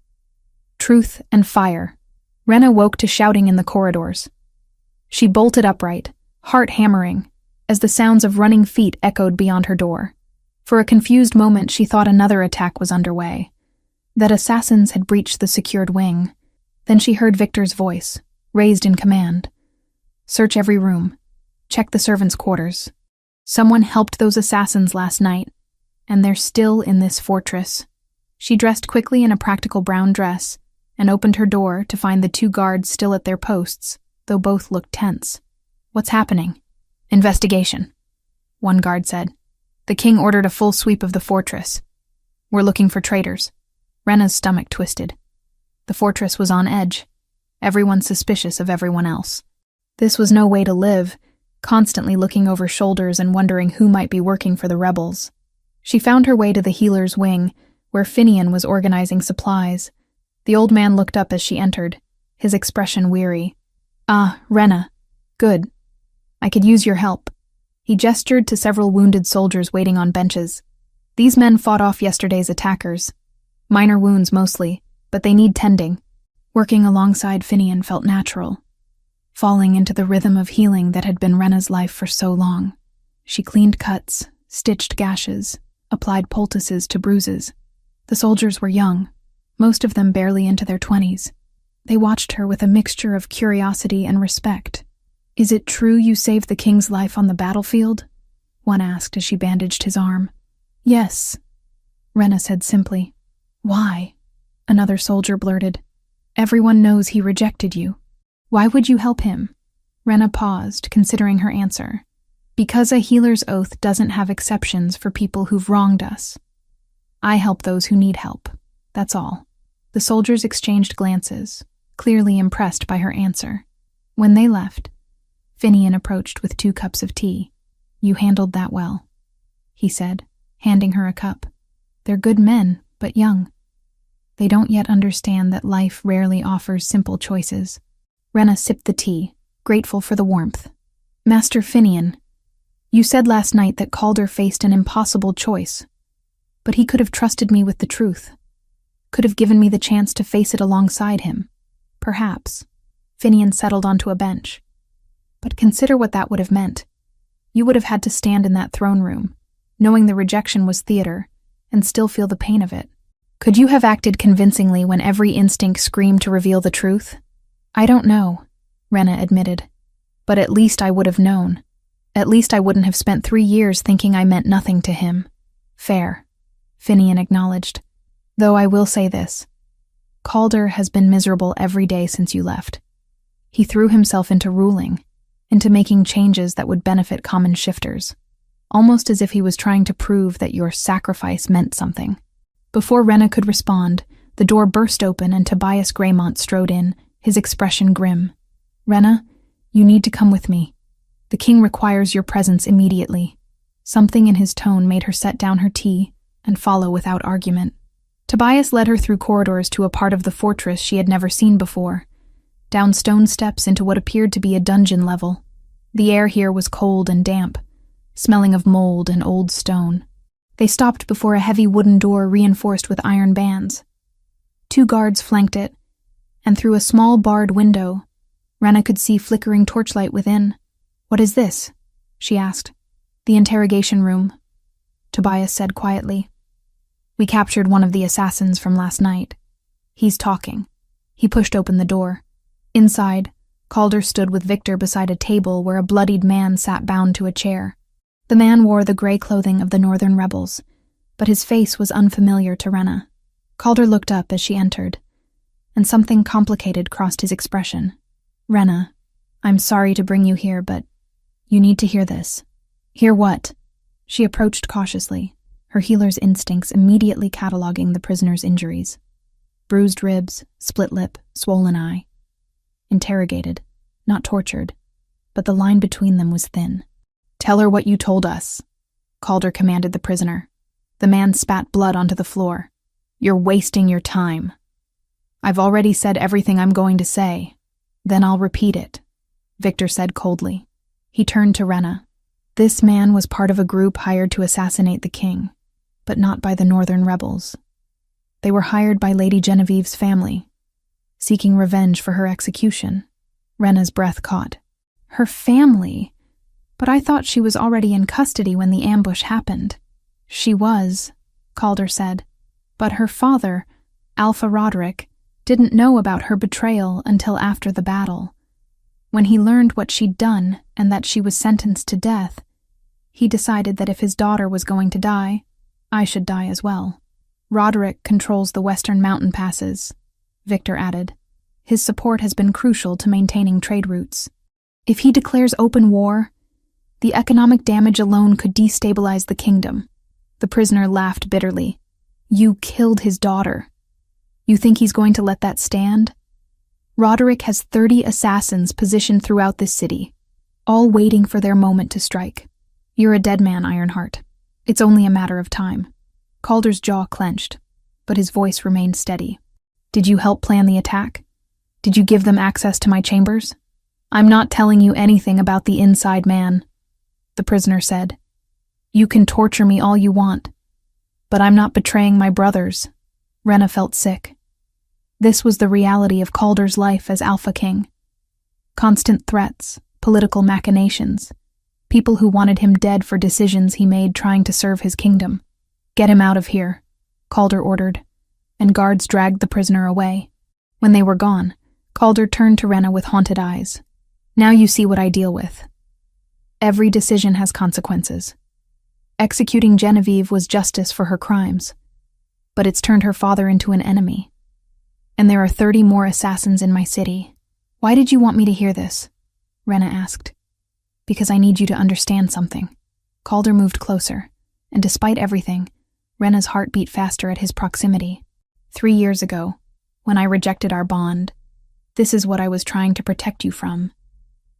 Speaker 1: Truth and Fire. Rena woke to shouting in the corridors. She bolted upright, heart hammering, as the sounds of running feet echoed beyond her door. For a confused moment she thought another attack was underway, that assassins had breached the secured wing. Then she heard Victor's voice, raised in command. Search every room. Check the servants' quarters. Someone helped those assassins last night, and they're still in this fortress. She dressed quickly in a practical brown dress and opened her door to find the 2 guards still at their posts, though both looked tense. What's happening? Investigation, one guard said. The king ordered a full sweep of the fortress. We're looking for traitors. Rena's stomach twisted. The fortress was on edge. Everyone suspicious of everyone else. This was no way to live, constantly looking over shoulders and wondering who might be working for the rebels. She found her way to the healer's wing, where Finian was organizing supplies. The old man looked up as she entered, his expression weary. Ah, Rena. Good. I could use your help. He gestured to several wounded soldiers waiting on benches. These men fought off yesterday's attackers. Minor wounds mostly, but they need tending. Working alongside Finian felt natural, falling into the rhythm of healing that had been Rena's life for so long. She cleaned cuts, stitched gashes, applied poultices to bruises. The soldiers were young, most of them barely into their 20s. They watched her with a mixture of curiosity and respect. Is it true you saved the king's life on the battlefield? One asked as she bandaged his arm. Yes, Rena said simply. Why? Another soldier blurted. Everyone knows he rejected you. Why would you help him? Rena paused, considering her answer. Because a healer's oath doesn't have exceptions for people who've wronged us. I help those who need help. That's all. The soldiers exchanged glances, clearly impressed by her answer. When they left, Finian approached with 2 cups of tea. You handled that well, he said, handing her a cup. They're good men, but young. They don't yet understand that life rarely offers simple choices. Rena sipped the tea, grateful for the warmth. Master Finian, you said last night that Calder faced an impossible choice, but he could have trusted me with the truth, could have given me the chance to face it alongside him. Perhaps. Finian settled onto a bench. But consider what that would have meant. You would have had to stand in that throne room, knowing the rejection was theater, and still feel the pain of it. Could you have acted convincingly when every instinct screamed to reveal the truth? I don't know, Rena admitted. But at least I would have known. At least I wouldn't have spent 3 years thinking I meant nothing to him. Fair, Finian acknowledged. Though I will say this. Calder has been miserable every day since you left. He threw himself into ruling, into making changes that would benefit common shifters, almost as if he was trying to prove that your sacrifice meant something. Before Rena could respond, the door burst open and Tobias Greymont strode in, his expression grim. Rena, you need to come with me. The king requires your presence immediately. Something in his tone made her set down her tea and follow without argument. Tobias led her through corridors to a part of the fortress she had never seen before, down stone steps into what appeared to be a dungeon level. The air here was cold and damp, smelling of mold and old stone. They stopped before a heavy wooden door reinforced with iron bands. 2 guards flanked it, and through a small barred window, Rena could see flickering torchlight within. What is this? She asked. The interrogation room, Tobias said quietly. We captured one of the assassins from last night. He's talking. He pushed open the door. Inside, Calder stood with Victor beside a table where a bloodied man sat bound to a chair. The man wore the gray clothing of the northern rebels, but his face was unfamiliar to Rena. Calder looked up as she entered, and something complicated crossed his expression. Rena, I'm sorry to bring you here, but you need to hear this. Hear what? She approached cautiously, her healer's instincts immediately cataloging the prisoner's injuries. Bruised ribs, split lip, swollen eye. Interrogated, not tortured, but the line between them was thin. Tell her what you told us, Calder commanded the prisoner. The man spat blood onto the floor. You're wasting your time. I've already said everything I'm going to say. Then I'll repeat it, Victor said coldly. He turned to Rena. This man was part of a group hired to assassinate the king, but not by the northern rebels. They were hired by Lady Genevieve's family, seeking revenge for her execution. Rena's breath caught. Her family? But I thought she was already in custody when the ambush happened. She was, Calder said, but her father, Alpha Roderick, didn't know about her betrayal until after the battle. When he learned what she'd done and that she was sentenced to death, he decided that if his daughter was going to die, I should die as well. Roderick controls the western mountain passes, Victor added. His support has been crucial to maintaining trade routes. If he declares open war, the economic damage alone could destabilize the kingdom. The prisoner laughed bitterly. You killed his daughter. You think he's going to let that stand? Roderick has 30 assassins positioned throughout this city, all waiting for their moment to strike. You're a dead man, Ironheart. It's only a matter of time. Calder's jaw clenched, but his voice remained steady. Did you help plan the attack? Did you give them access to my chambers? I'm not telling you anything about the inside man, the prisoner said. You can torture me all you want, but I'm not betraying my brothers. Rena felt sick. This was the reality of Calder's life as Alpha King. Constant threats, political machinations, people who wanted him dead for decisions he made trying to serve his kingdom. Get him out of here, Calder ordered, and guards dragged the prisoner away. When they were gone, Calder turned to Rena with haunted eyes. Now you see what I deal with. Every decision has consequences. Executing Genevieve was justice for her crimes, but it's turned her father into an enemy. And there are 30 more assassins in my city. Why did you want me to hear this? Rena asked. Because I need you to understand something. Calder moved closer, and despite everything, Rena's heart beat faster at his proximity. 3 years ago, when I rejected our bond, this is what I was trying to protect you from.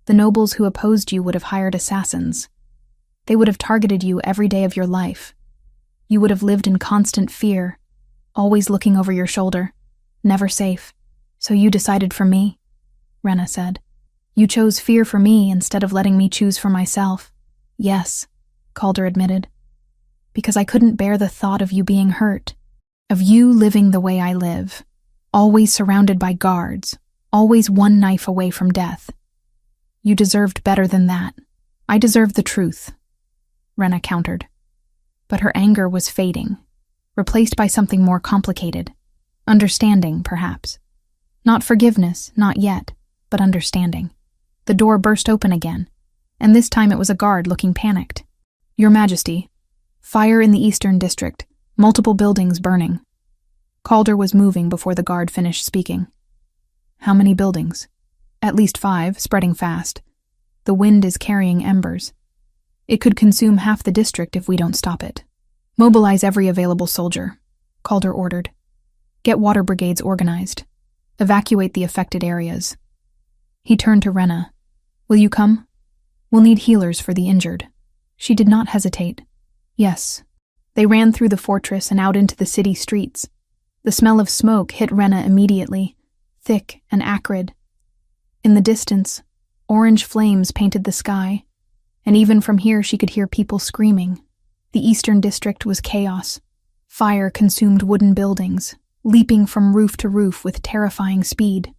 Speaker 1: The nobles who opposed you would have hired assassins. They would have targeted you every day of your life. You would have lived in constant fear, always looking over your shoulder, never safe. So you decided for me, Rena said. You chose fear for me instead of letting me choose for myself. Yes, Calder admitted. Because I couldn't bear the thought of you being hurt, of you living the way I live, always surrounded by guards, always one knife away from death. You deserved better than that. I deserved the truth, Rena countered. But her anger was fading, replaced by something more complicated. Understanding, perhaps. Not forgiveness, not yet, but understanding. The door burst open again, and this time it was a guard looking panicked. Your Majesty, fire in the Eastern District, multiple buildings burning. Calder was moving before the guard finished speaking. How many buildings? At least 5, spreading fast. The wind is carrying embers. It could consume half the district if we don't stop it. Mobilize every available soldier, Calder ordered. Get water brigades organized. Evacuate the affected areas. He turned to Rena. Will you come? We'll need healers for the injured. She did not hesitate. Yes. They ran through the fortress and out into the city streets. The smell of smoke hit Rena immediately, thick and acrid. In the distance, orange flames painted the sky, and even from here she could hear people screaming. The Eastern District was chaos. Fire consumed wooden buildings, leaping from roof to roof with terrifying speed.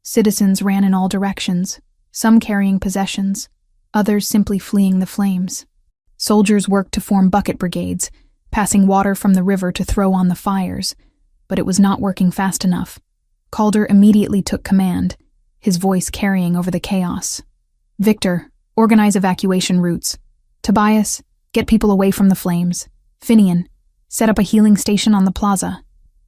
Speaker 1: Citizens ran in all directions, some carrying possessions, others simply fleeing the flames. Soldiers worked to form bucket brigades, passing water from the river to throw on the fires, but it was not working fast enough. Calder immediately took command, his voice carrying over the chaos. Victor, organize evacuation routes. Tobias, get people away from the flames. Finian, set up a healing station on the plaza.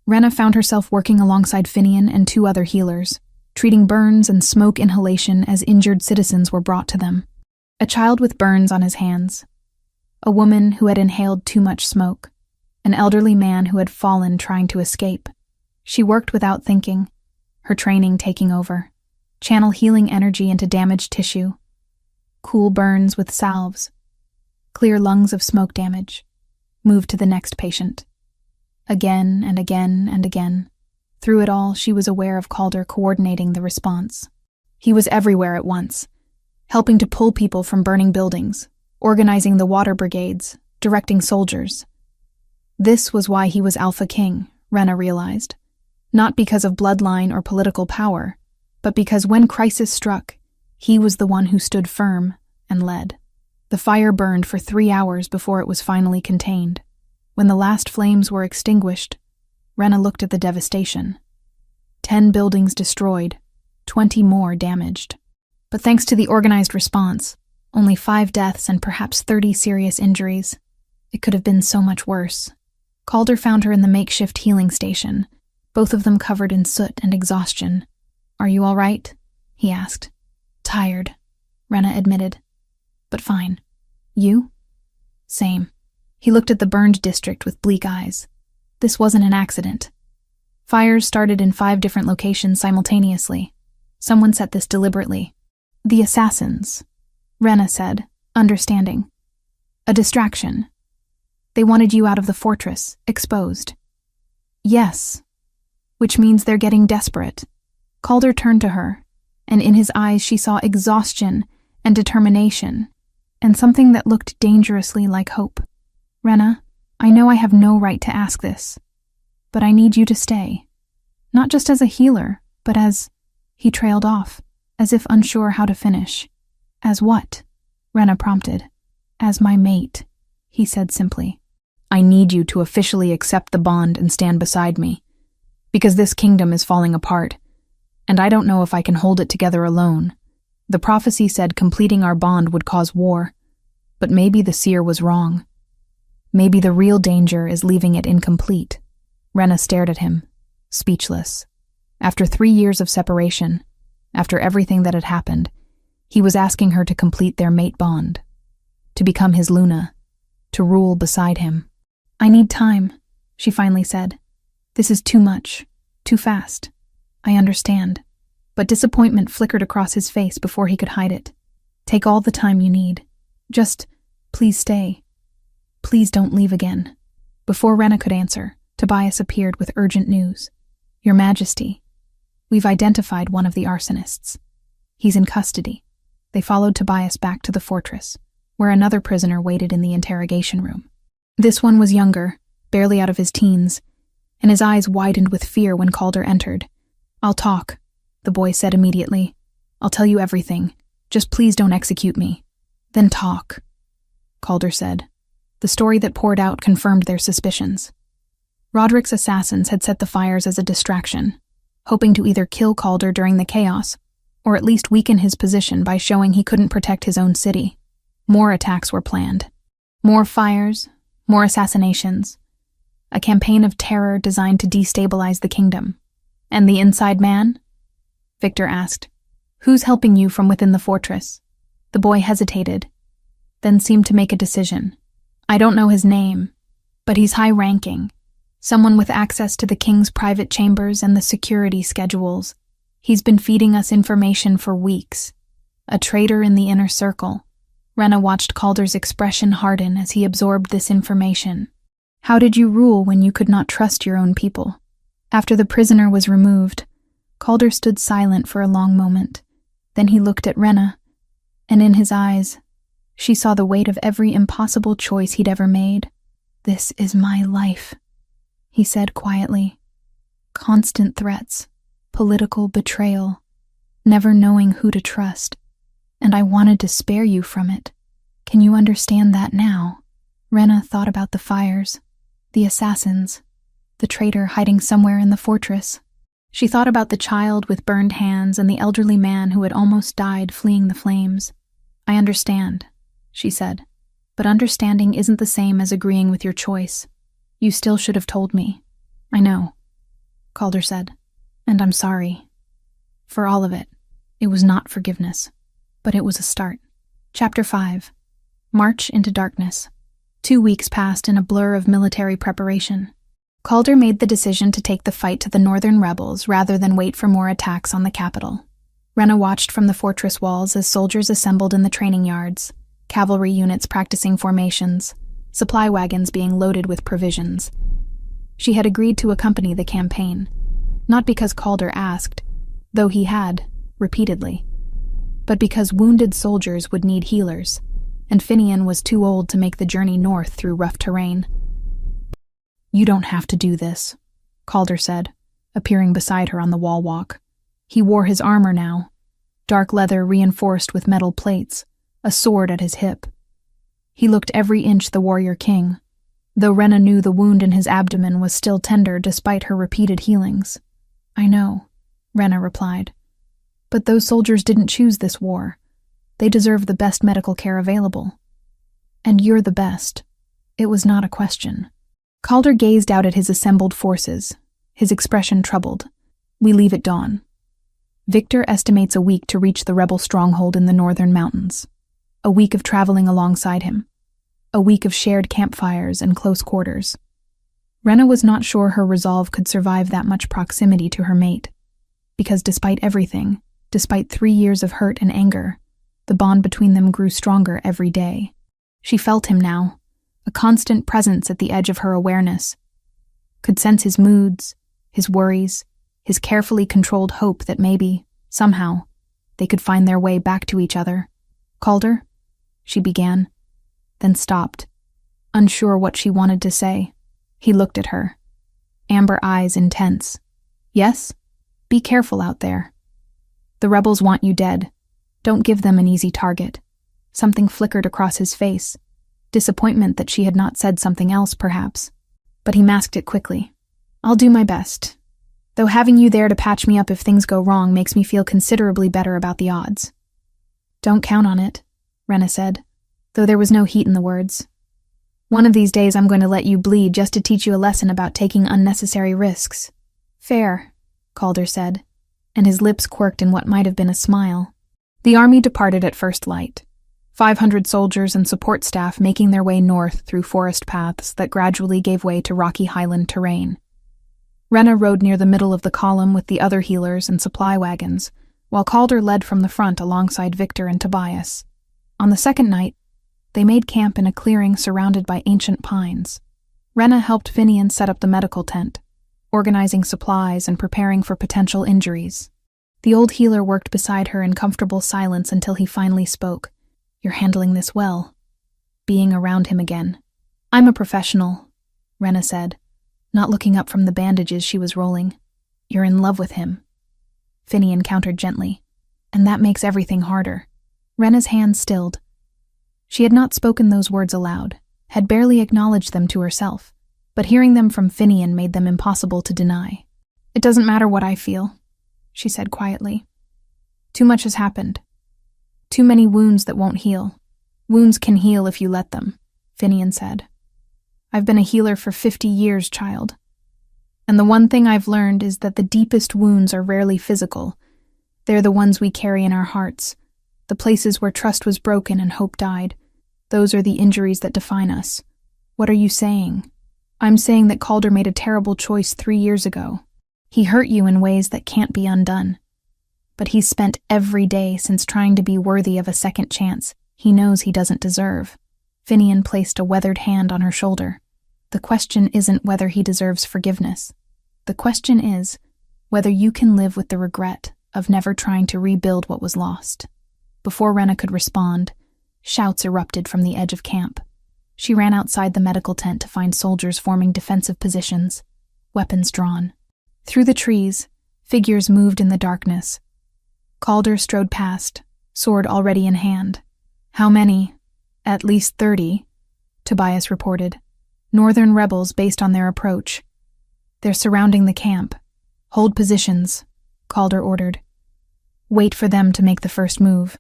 Speaker 1: Rena found herself working alongside Finian and 2 other healers, treating burns and smoke inhalation as injured citizens were brought to them. A child with burns on his hands. A woman who had inhaled too much smoke. An elderly man who had fallen trying to escape. She worked without thinking, her training taking over. Channel healing energy into damaged tissue. Cool burns with salves. Clear lungs of smoke damage. Move to the next patient. Again and again and again. Through it all, she was aware of Calder coordinating the response. He was everywhere at once, helping to pull people from burning buildings, organizing the water brigades, directing soldiers. This was why he was Alpha King, Rena realized. Not because of bloodline or political power, but because when crisis struck, he was the one who stood firm and led. The fire burned for 3 hours before it was finally contained. When the last flames were extinguished, Rena looked at the devastation. 10 buildings destroyed, 20 more damaged. But thanks to the organized response, only 5 deaths and perhaps 30 serious injuries. It could have been so much worse. Calder found her in the makeshift healing station, both of them covered in soot and exhaustion. "Are you all right?" he asked. "Tired," Rena admitted. "But fine. You?" "Same." He looked at the burned district with bleak eyes. This wasn't an accident. Fires started in 5 different locations simultaneously. Someone set this deliberately. "The assassins," Rena said, understanding. "A distraction. They wanted you out of the fortress, exposed." "Yes. Which means they're getting desperate." Calder turned to her, and in his eyes she saw exhaustion and determination, and something that looked dangerously like hope. "Rena, I know I have no right to ask this, but I need you to stay. Not just as a healer, but as—" He trailed off, as if unsure how to finish. "As what?" Rena prompted. "As my mate," he said simply. "I need you to officially accept the bond and stand beside me. Because this kingdom is falling apart, and I don't know if I can hold it together alone. The prophecy said completing our bond would cause war, but maybe the seer was wrong. Maybe the real danger is leaving it incomplete." Rena stared at him, speechless. After 3 years of separation, after everything that had happened, he was asking her to complete their mate bond, to become his Luna, to rule beside him. "I need time," she finally said. "This is too much, too fast. I understand." But disappointment flickered across his face before he could hide it. "Take all the time you need. Just, please stay. Please don't leave again." Before Rena could answer, Tobias appeared with urgent news. "Your Majesty, we've identified one of the arsonists. He's in custody." They followed Tobias back to the fortress, where another prisoner waited in the interrogation room. This one was younger, barely out of his teens, and his eyes widened with fear when Calder entered. "I'll talk," the boy said immediately. "I'll tell you everything. Just please don't execute me." "Then talk," Calder said. The story that poured out confirmed their suspicions. Roderick's assassins had set the fires as a distraction, hoping to either kill Calder during the chaos, or at least weaken his position by showing he couldn't protect his own city. More attacks were planned. More fires, more assassinations. A campaign of terror designed to destabilize the kingdom. "And the inside man?" Victor asked. "Who's helping you from within the fortress?" The boy hesitated, then seemed to make a decision. "I don't know his name, but he's high-ranking. Someone with access to the king's private chambers and the security schedules. He's been feeding us information for weeks. A traitor in the inner circle." Rena watched Calder's expression harden as he absorbed this information. "How did you rule when you could not trust your own people?" After the prisoner was removed, Calder stood silent for a long moment. Then he looked at Rena, and in his eyes, she saw the weight of every impossible choice he'd ever made. "This is my life," he said quietly. "Constant threats, political betrayal, never knowing who to trust. And I wanted to spare you from it. Can you understand that now?" Rena thought about the fires, the assassins, the traitor hiding somewhere in the fortress. She thought about the child with burned hands and the elderly man who had almost died fleeing the flames. "I understand," she said, "but understanding isn't the same as agreeing with your choice. You still should have told me." "I know," Calder said, "and I'm sorry. For all of it. It was not forgiveness, but it was a start." Chapter 5. March into Darkness. 2 weeks passed in a blur of military preparation. Calder made the decision to take the fight to the northern rebels rather than wait for more attacks on the capital. Rena watched from the fortress walls as soldiers assembled in the training yards, cavalry units practicing formations, supply wagons being loaded with provisions. She had agreed to accompany the campaign, not because Calder asked, though he had, repeatedly, but because wounded soldiers would need healers, and Finian was too old to make the journey north through rough terrain. "You don't have to do this," Calder said, appearing beside her on the wall walk. He wore his armor now, dark leather reinforced with metal plates, a sword at his hip. He looked every inch the warrior king, though Rena knew the wound in his abdomen was still tender despite her repeated healings. "I know," Rena replied. "But those soldiers didn't choose this war. They deserve the best medical care available. And you're the best." It was not a question. Calder gazed out at his assembled forces, his expression troubled. "We leave at dawn. Victor estimates a week to reach the rebel stronghold in the northern mountains. A week of traveling alongside him. A week of shared campfires and close quarters." Rena was not sure her resolve could survive that much proximity to her mate, because despite everything, despite 3 years of hurt and anger, the bond between them grew stronger every day. She felt him now, a constant presence at the edge of her awareness, could sense his moods, his worries, his carefully controlled hope that maybe, somehow, they could find their way back to each other. "Calder?" she began, then stopped, unsure what she wanted to say. He looked at her, amber eyes intense. "Yes? Be careful out there. The rebels want you dead. Don't give them an easy target." Something flickered across his face, disappointment that she had not said something else, perhaps. But he masked it quickly. "I'll do my best. Though having you there to patch me up if things go wrong makes me feel considerably better about the odds." "Don't count on it," Rena said, though there was no heat in the words. "One of these days I'm going to let you bleed just to teach you a lesson about taking unnecessary risks." "Fair," Calder said, and his lips quirked in what might have been a smile. The army departed at first light, 500 soldiers and support staff making their way north through forest paths that gradually gave way to rocky highland terrain. Rena rode near the middle of the column with the other healers and supply wagons, while Calder led from the front alongside Victor and Tobias. On the second night, they made camp in a clearing surrounded by ancient pines. Rena helped Finian set up the medical tent, organizing supplies and preparing for potential injuries. The old healer worked beside her in comfortable silence until he finally spoke. "You're handling this well." Being around him again. "I'm a professional," Rena said, not looking up from the bandages she was rolling. "You're in love with him," Finian countered gently. "And that makes everything harder." Rena's hand stilled. She had not spoken those words aloud, had barely acknowledged them to herself, but hearing them from Finian made them impossible to deny. "It doesn't matter what I feel," she said quietly. "Too much has happened. Too many wounds that won't heal. Wounds can heal if you let them," Finian said. "I've been a healer for 50 years, child. And the one thing I've learned is that the deepest wounds are rarely physical. They're the ones we carry in our hearts, the places where trust was broken and hope died. Those are the injuries that define us." "What are you saying?" "I'm saying that Calder made a terrible choice 3 years ago. He hurt you in ways that can't be undone. But he's spent every day since trying to be worthy of a second chance he knows he doesn't deserve." Finian placed a weathered hand on her shoulder. "The question isn't whether he deserves forgiveness. The question is whether you can live with the regret of never trying to rebuild what was lost." Before Rena could respond, shouts erupted from the edge of camp. She ran outside the medical tent to find soldiers forming defensive positions, weapons drawn. Through the trees, figures moved in the darkness. Calder strode past, sword already in hand. "How many?" "At least 30, Tobias reported. "Northern rebels based on their approach. They're surrounding the camp. Hold positions," Calder ordered. "Wait for them to make the first move."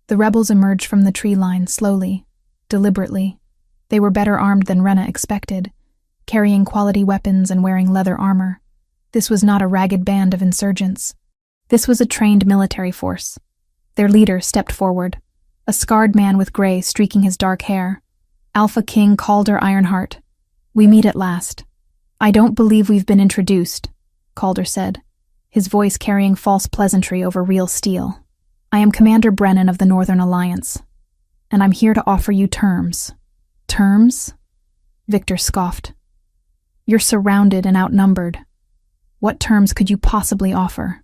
Speaker 1: The rebels emerged from the tree line slowly, deliberately. They were better armed than Rena expected, carrying quality weapons and wearing leather armor. This was not a ragged band of insurgents. This was a trained military force. Their leader stepped forward, a scarred man with gray streaking his dark hair. "Alpha King Calder Ironheart. We meet at last." "I don't believe we've been introduced," Calder said, his voice carrying false pleasantry over real steel. "I am Commander Brennan of the Northern Alliance, and I'm here to offer you terms." "Terms?" Victor scoffed. "You're surrounded and outnumbered. What terms could you possibly offer?"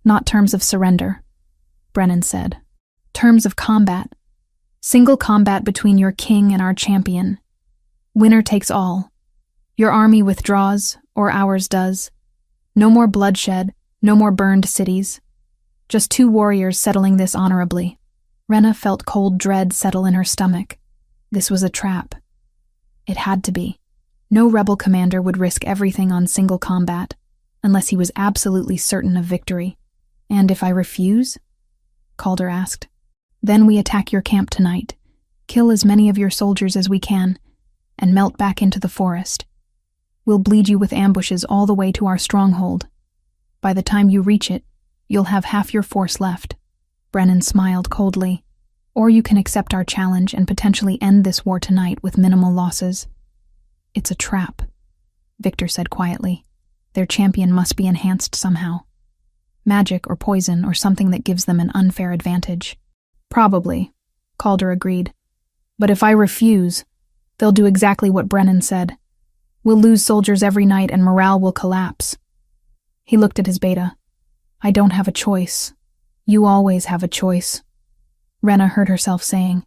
Speaker 1: "Not terms of surrender," Brennan said. Terms of combat. Single combat between your king and our champion. Winner takes all. Your army withdraws, or ours does. No more bloodshed, no more burned cities. Just two warriors settling this honorably. Rena felt cold dread settle in her stomach. This was a trap. It had to be. No rebel commander would risk everything on single combat, unless he was absolutely certain of victory. And if I refuse? Calder asked. Then we attack your camp tonight, kill as many of your soldiers as we can, and melt back into the forest. We'll bleed you with ambushes all the way to our stronghold. By the time you reach it, you'll have half your force left. Brennan smiled coldly. Or you can accept our challenge and potentially end this war tonight with minimal losses. It's a trap, Victor said quietly. Their champion must be enhanced somehow. Magic or poison or something that gives them an unfair advantage. Probably, Calder agreed. But if I refuse, they'll do exactly what Brennan said. We'll lose soldiers every night and morale will collapse. He looked at his beta. I don't have a choice. You always have a choice, Rena heard herself saying.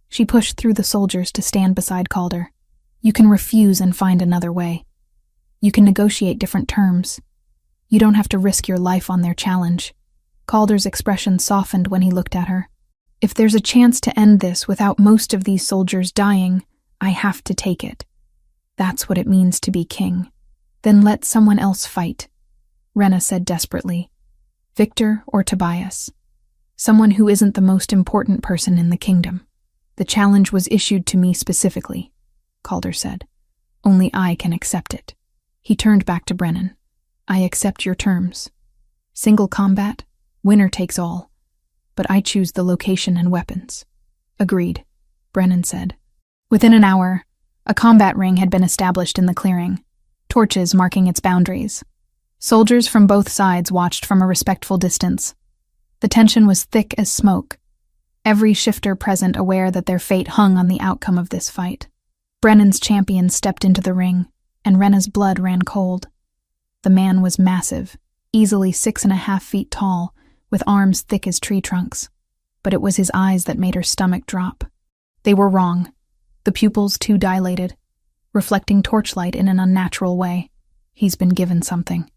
Speaker 1: She pushed through the soldiers to stand beside Calder. You can refuse and find another way. You can negotiate different terms. You don't have to risk your life on their challenge. Calder's expression softened when he looked at her. If there's a chance to end this without most of these soldiers dying, I have to take it. That's what it means to be king. Then let someone else fight, Rena said desperately. Victor or Tobias. Someone who isn't the most important person in the kingdom. The challenge was issued to me specifically, Calder said. Only I can accept it. He turned back to Brennan. I accept your terms. Single combat, winner takes all. But I choose the location and weapons. Agreed, Brennan said. Within an hour, a combat ring had been established in the clearing, torches marking its boundaries. Soldiers from both sides watched from a respectful distance. The tension was thick as smoke, every shifter present aware that their fate hung on the outcome of this fight. Brennan's champion stepped into the ring, and Rena's blood ran cold. The man was massive, easily 6.5 feet tall, with arms thick as tree trunks. But it was his eyes that made her stomach drop. They were wrong, the pupils too dilated, reflecting torchlight in an unnatural way. He's been given something,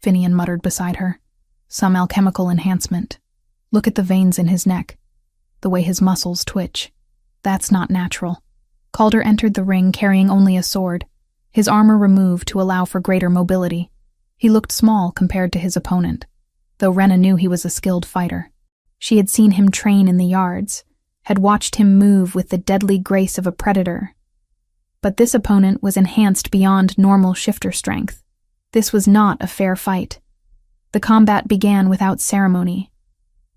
Speaker 1: Finian muttered beside her. Some alchemical enhancement. Look at the veins in his neck, the way his muscles twitch. That's not natural. Calder entered the ring carrying only a sword, his armor removed to allow for greater mobility. He looked small compared to his opponent, though Rena knew he was a skilled fighter. She had seen him train in the yards, had watched him move with the deadly grace of a predator. But this opponent was enhanced beyond normal shifter strength. This was not a fair fight. The combat began without ceremony.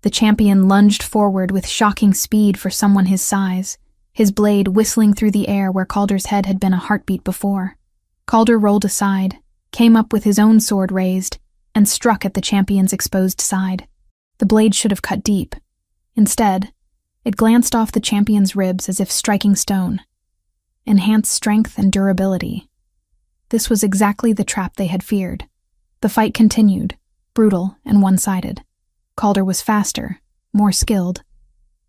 Speaker 1: The champion lunged forward with shocking speed for someone his size, his blade whistling through the air where Calder's head had been a heartbeat before. Calder rolled aside, came up with his own sword raised, and struck at the champion's exposed side. The blade should have cut deep. Instead, it glanced off the champion's ribs as if striking stone. Enhanced strength and durability. This was exactly the trap they had feared. The fight continued, brutal and one-sided. Calder was faster, more skilled,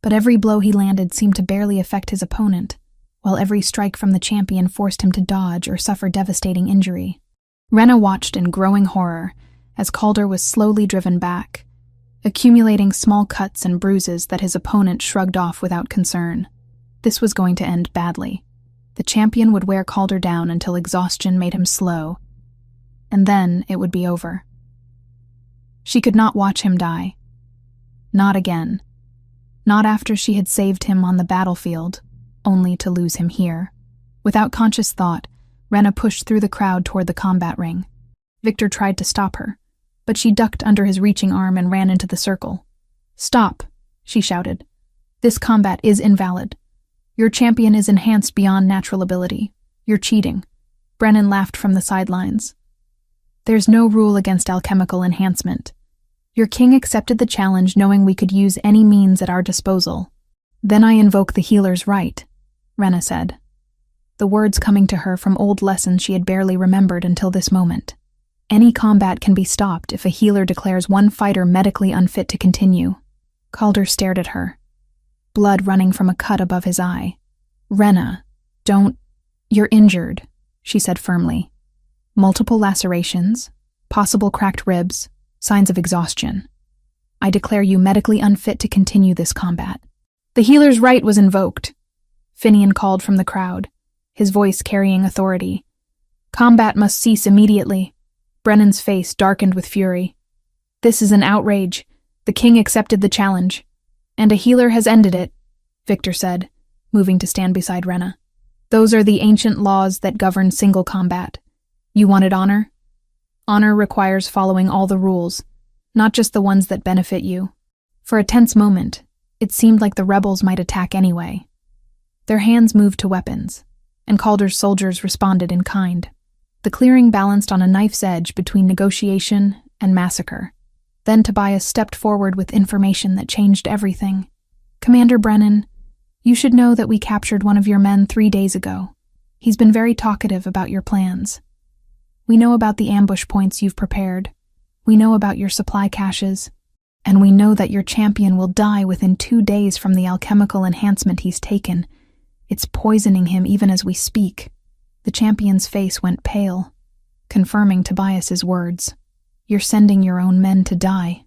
Speaker 1: but every blow he landed seemed to barely affect his opponent, while every strike from the champion forced him to dodge or suffer devastating injury. Rena watched in growing horror as Calder was slowly driven back, accumulating small cuts and bruises that his opponent shrugged off without concern. This was going to end badly. The champion would wear Calder down until exhaustion made him slow, and then it would be over. She could not watch him die. Not again. Not after she had saved him on the battlefield, only to lose him here. Without conscious thought, Rena pushed through the crowd toward the combat ring. Victor tried to stop her, but she ducked under his reaching arm and ran into the circle. "Stop," she shouted. "This combat is invalid. Your champion is enhanced beyond natural ability. You're cheating." Brennan laughed from the sidelines. "There's no rule against alchemical enhancement. Your king accepted the challenge knowing we could use any means at our disposal. Then I invoke the healer's right," Rena said, the words coming to her from old lessons she had barely remembered until this moment. Any combat can be stopped if a healer declares one fighter medically unfit to continue. Calder stared at her, blood running from a cut above his eye. "Rena, don't... You're injured," she said firmly. "Multiple lacerations, possible cracked ribs, signs of exhaustion. I declare you medically unfit to continue this combat." The healer's right was invoked. Finian called from the crowd, his voice carrying authority. "Combat must cease immediately." Brennan's face darkened with fury. "This is an outrage. The king accepted the challenge. And a healer has ended it," Victor said, moving to stand beside Rena. "Those are the ancient laws that govern single combat. You wanted honor? Honor requires following all the rules, not just the ones that benefit you." For a tense moment, it seemed like the rebels might attack anyway. Their hands moved to weapons, and Calder's soldiers responded in kind. The clearing balanced on a knife's edge between negotiation and massacre. Then Tobias stepped forward with information that changed everything. "Commander Brennan, you should know that we captured one of your men 3 days ago. He's been very talkative about your plans. We know about the ambush points you've prepared. We know about your supply caches. And we know that your champion will die within 2 days from the alchemical enhancement he's taken. It's poisoning him even as we speak." The champion's face went pale, confirming Tobias's words. "You're sending your own men to die,"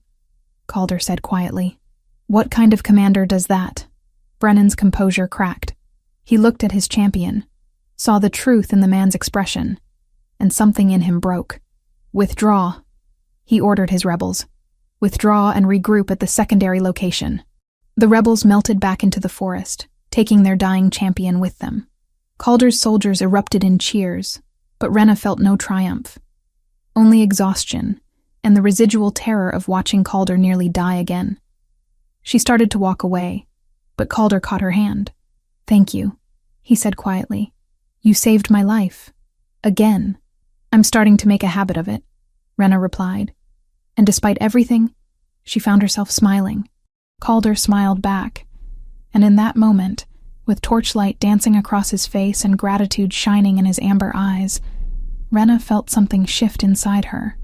Speaker 1: Calder said quietly. "What kind of commander does that?" Brennan's composure cracked. He looked at his champion, saw the truth in the man's expression, and something in him broke. "Withdraw," he ordered his rebels. "Withdraw and regroup at the secondary location." The rebels melted back into the forest, taking their dying champion with them. Calder's soldiers erupted in cheers, but Rena felt no triumph. Only exhaustion, and the residual terror of watching Calder nearly die again. She started to walk away, but Calder caught her hand. "Thank you," he said quietly. "You saved my life. Again." "I'm starting to make a habit of it," Rena replied. And despite everything, she found herself smiling. Calder smiled back, and in that moment, with torchlight dancing across his face and gratitude shining in his amber eyes, Rena felt something shift inside her.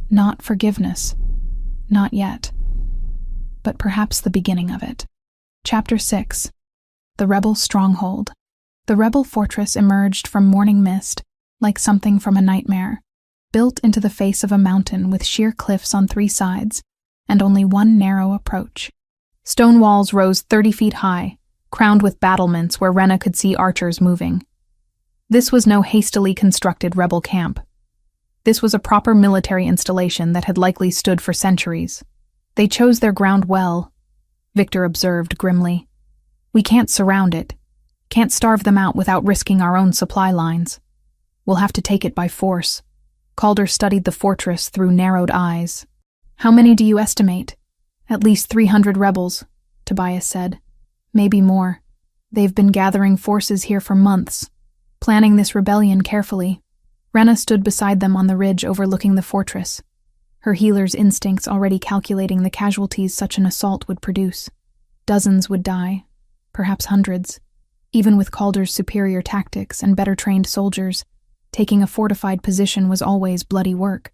Speaker 1: Not forgiveness. Not yet. But perhaps the beginning of it. Chapter 6. The Rebel Stronghold. The rebel fortress emerged from morning mist like something from a nightmare, built into the face of a mountain with sheer cliffs on 3 sides and only one narrow approach. Stone walls rose 30 feet high, crowned with battlements where Rena could see archers moving. This was no hastily constructed rebel camp. This was a proper military installation that had likely stood for centuries. "They chose their ground well," Victor observed grimly. "We can't surround it, can't starve them out without risking our own supply lines. We'll have to take it by force." Calder studied the fortress through narrowed eyes. "How many do you estimate?" "At least 300 rebels," Tobias said. "Maybe more. They've been gathering forces here for months, planning this rebellion carefully." Rena stood beside them on the ridge overlooking the fortress, her healer's instincts already calculating the casualties such an assault would produce. Dozens would die, perhaps hundreds. Even with Calder's superior tactics and better-trained soldiers, taking a fortified position was always bloody work.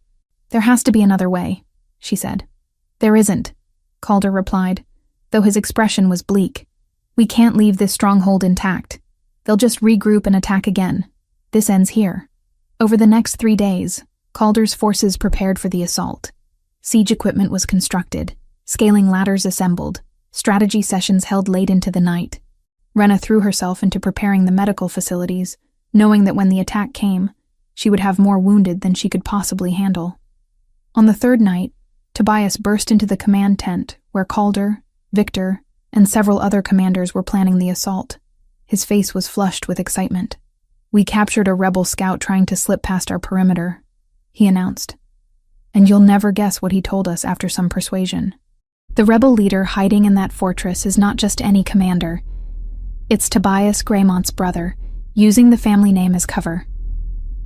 Speaker 1: "There has to be another way," she said. "There isn't," Calder replied, though his expression was bleak. "We can't leave this stronghold intact. They'll just regroup and attack again. This ends here." Over the next 3 days, Calder's forces prepared for the assault. Siege equipment was constructed, scaling ladders assembled, strategy sessions held late into the night. Rena threw herself into preparing the medical facilities, knowing that when the attack came, she would have more wounded than she could possibly handle. On the 3rd night, Tobias burst into the command tent where Calder, Victor, and several other commanders were planning the assault. His face was flushed with excitement. "We captured a rebel scout trying to slip past our perimeter," he announced. "And you'll never guess what he told us after some persuasion. The rebel leader hiding in that fortress is not just any commander. It's Tobias Greymont's brother, using the family name as cover."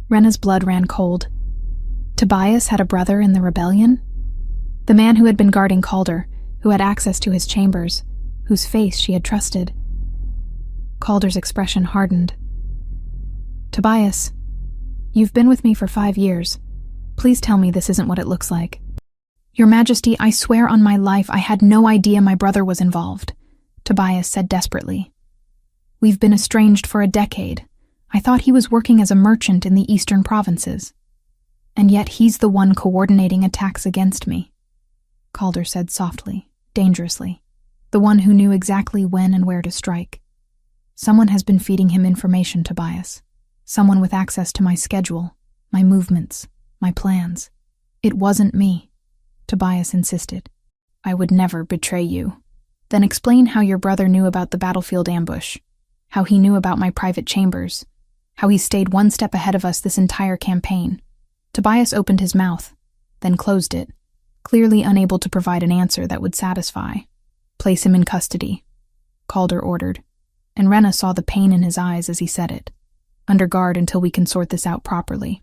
Speaker 1: Rena's blood ran cold. Tobias had a brother in the rebellion? The man who had been guarding Calder, who had access to his chambers, whose face she had trusted. Calder's expression hardened. "Tobias, you've been with me for 5 years. Please tell me this isn't what it looks like." Your Majesty, I swear on my life I had no idea my brother was involved, Tobias said desperately. We've been estranged for a decade. I thought he was working as a merchant in the eastern provinces. And yet he's the one coordinating attacks against me, Calder said softly, dangerously. The one who knew exactly when and where to strike. Someone has been feeding him information, Tobias. Someone with access to my schedule, my movements, my plans. It wasn't me, Tobias insisted. I would never betray you. Then explain how your brother knew about the battlefield ambush, how he knew about my private chambers, how he stayed one step ahead of us this entire campaign. Tobias opened his mouth, then closed it, clearly unable to provide an answer that would satisfy. Place him in custody, Calder ordered, and Rena saw the pain in his eyes as he said it. Under guard until we can sort this out properly.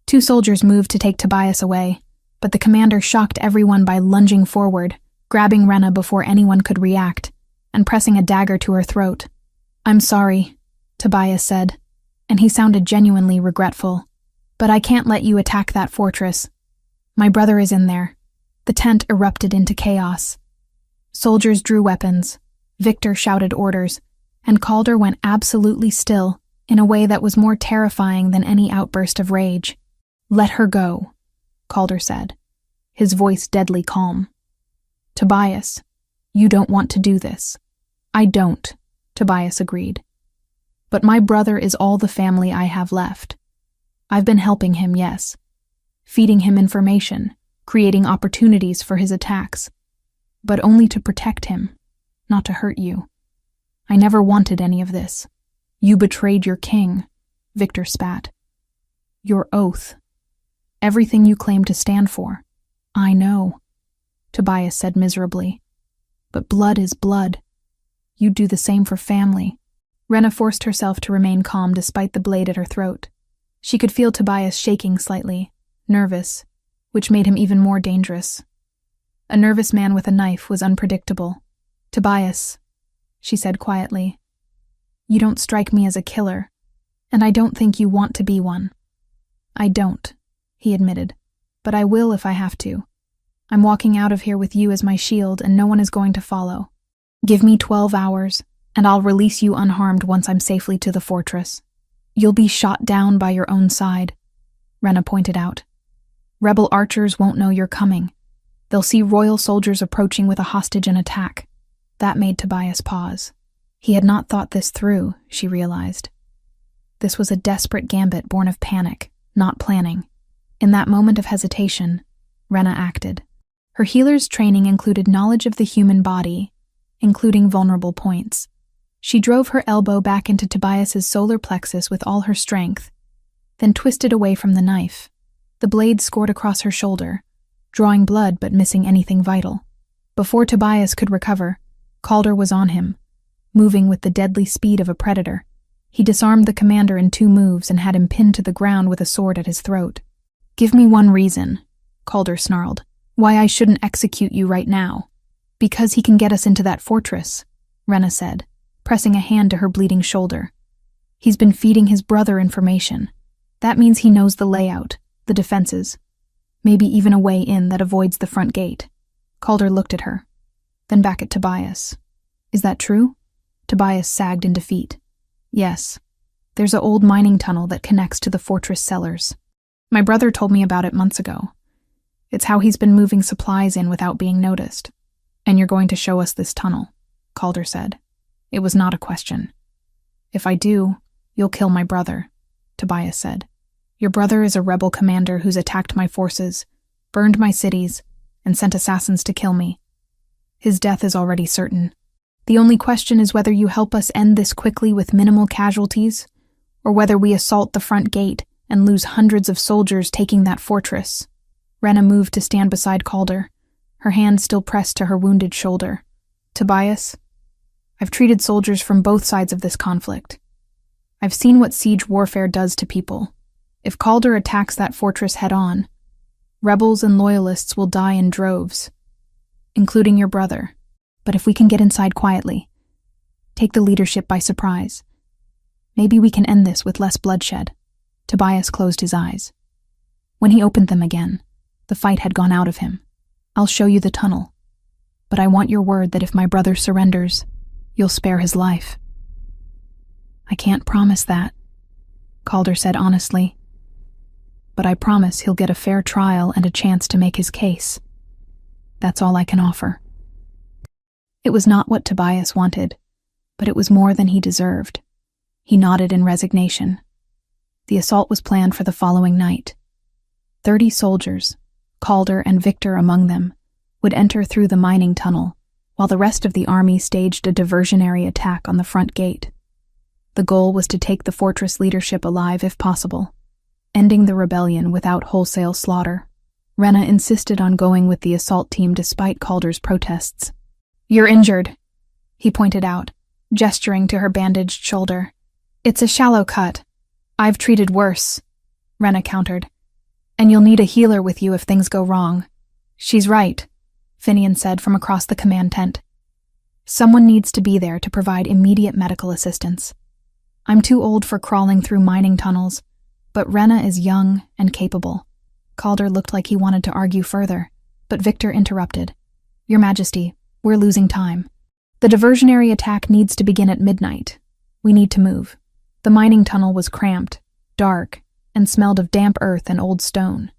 Speaker 1: 2 soldiers moved to take Tobias away, but the commander shocked everyone by lunging forward, grabbing Rena before anyone could react, and pressing a dagger to her throat. I'm sorry, Tobias said, and he sounded genuinely regretful. But I can't let you attack that fortress. My brother is in there. The tent erupted into chaos. Soldiers drew weapons. Victor shouted orders, and Calder went absolutely still in a way that was more terrifying than any outburst of rage. Let her go, Calder said, his voice deadly calm. Tobias, you don't want to do this. I don't, Tobias agreed. But my brother is all the family I have left. I've been helping him, yes. Feeding him information, creating opportunities for his attacks. But only to protect him, not to hurt you. I never wanted any of this. You betrayed your king, Victor spat. Your oath. Everything you claim to stand for. I know, Tobias said miserably. But blood is blood. You'd do the same for family. Rena forced herself to remain calm despite the blade at her throat. She could feel Tobias shaking slightly, nervous, which made him even more dangerous. A nervous man with a knife was unpredictable. Tobias, she said quietly, you don't strike me as a killer, and I don't think you want to be one. I don't, he admitted, but I will if I have to. I'm walking out of here with you as my shield, and no one is going to follow. Give me 12 hours, and I'll release you unharmed once I'm safely to the fortress. You'll be shot down by your own side, Rena pointed out. Rebel archers won't know you're coming. They'll see royal soldiers approaching with a hostage and attack. That made Tobias pause. He had not thought this through, she realized. This was a desperate gambit born of panic, not planning. In that moment of hesitation, Rena acted. Her healer's training included knowledge of the human body, including vulnerable points. She drove her elbow back into Tobias's solar plexus with all her strength, then twisted away from the knife. The blade scored across her shoulder, drawing blood but missing anything vital. Before Tobias could recover, Calder was on him, moving with the deadly speed of a predator. He disarmed the commander in 2 moves and had him pinned to the ground with a sword at his throat. Give me one reason, Calder snarled, why I shouldn't execute you right now. Because he can get us into that fortress, Rena said, pressing a hand to her bleeding shoulder. He's been feeding his brother information. That means he knows the layout, the defenses, maybe even a way in that avoids the front gate. Calder looked at her, then back at Tobias. Is that true? Tobias sagged in defeat. Yes. There's an old mining tunnel that connects to the fortress cellars. My brother told me about it months ago. It's how he's been moving supplies in without being noticed. And you're going to show us this tunnel, Calder said. It was not a question. If I do, you'll kill my brother, Tobias said. Your brother is a rebel commander who's attacked my forces, burned my cities, and sent assassins to kill me. His death is already certain. The only question is whether you help us end this quickly with minimal casualties, or whether we assault the front gate and lose hundreds of soldiers taking that fortress. Rena moved to stand beside Calder, her hand still pressed to her wounded shoulder. Tobias, I've treated soldiers from both sides of this conflict. I've seen what siege warfare does to people. If Calder attacks that fortress head-on, rebels and loyalists will die in droves, including your brother. But if we can get inside quietly, take the leadership by surprise, maybe we can end this with less bloodshed. Tobias closed his eyes. When he opened them again, the fight had gone out of him. I'll show you the tunnel. But I want your word that if my brother surrenders, you'll spare his life." "I can't promise that," Calder said honestly. "But I promise he'll get a fair trial and a chance to make his case. That's all I can offer." It was not what Tobias wanted, but it was more than he deserved. He nodded in resignation. The assault was planned for the following night. 30 soldiers, Calder and Victor among them, would enter through the mining tunnel, while the rest of the army staged a diversionary attack on the front gate. The goal was to take the fortress leadership alive if possible, ending the rebellion without wholesale slaughter. Rena insisted on going with the assault team despite Calder's protests. "You're injured," he pointed out, gesturing to her bandaged shoulder. "It's a shallow cut. I've treated worse," Rena countered. "And you'll need a healer with you if things go wrong." "She's right," Finian said from across the command tent. "Someone needs to be there to provide immediate medical assistance. I'm too old for crawling through mining tunnels, but Rena is young and capable." Calder looked like he wanted to argue further, but Victor interrupted. "Your Majesty, we're losing time. The diversionary attack needs to begin at midnight. We need to move." The mining tunnel was cramped, dark, and smelled of damp earth and old stone.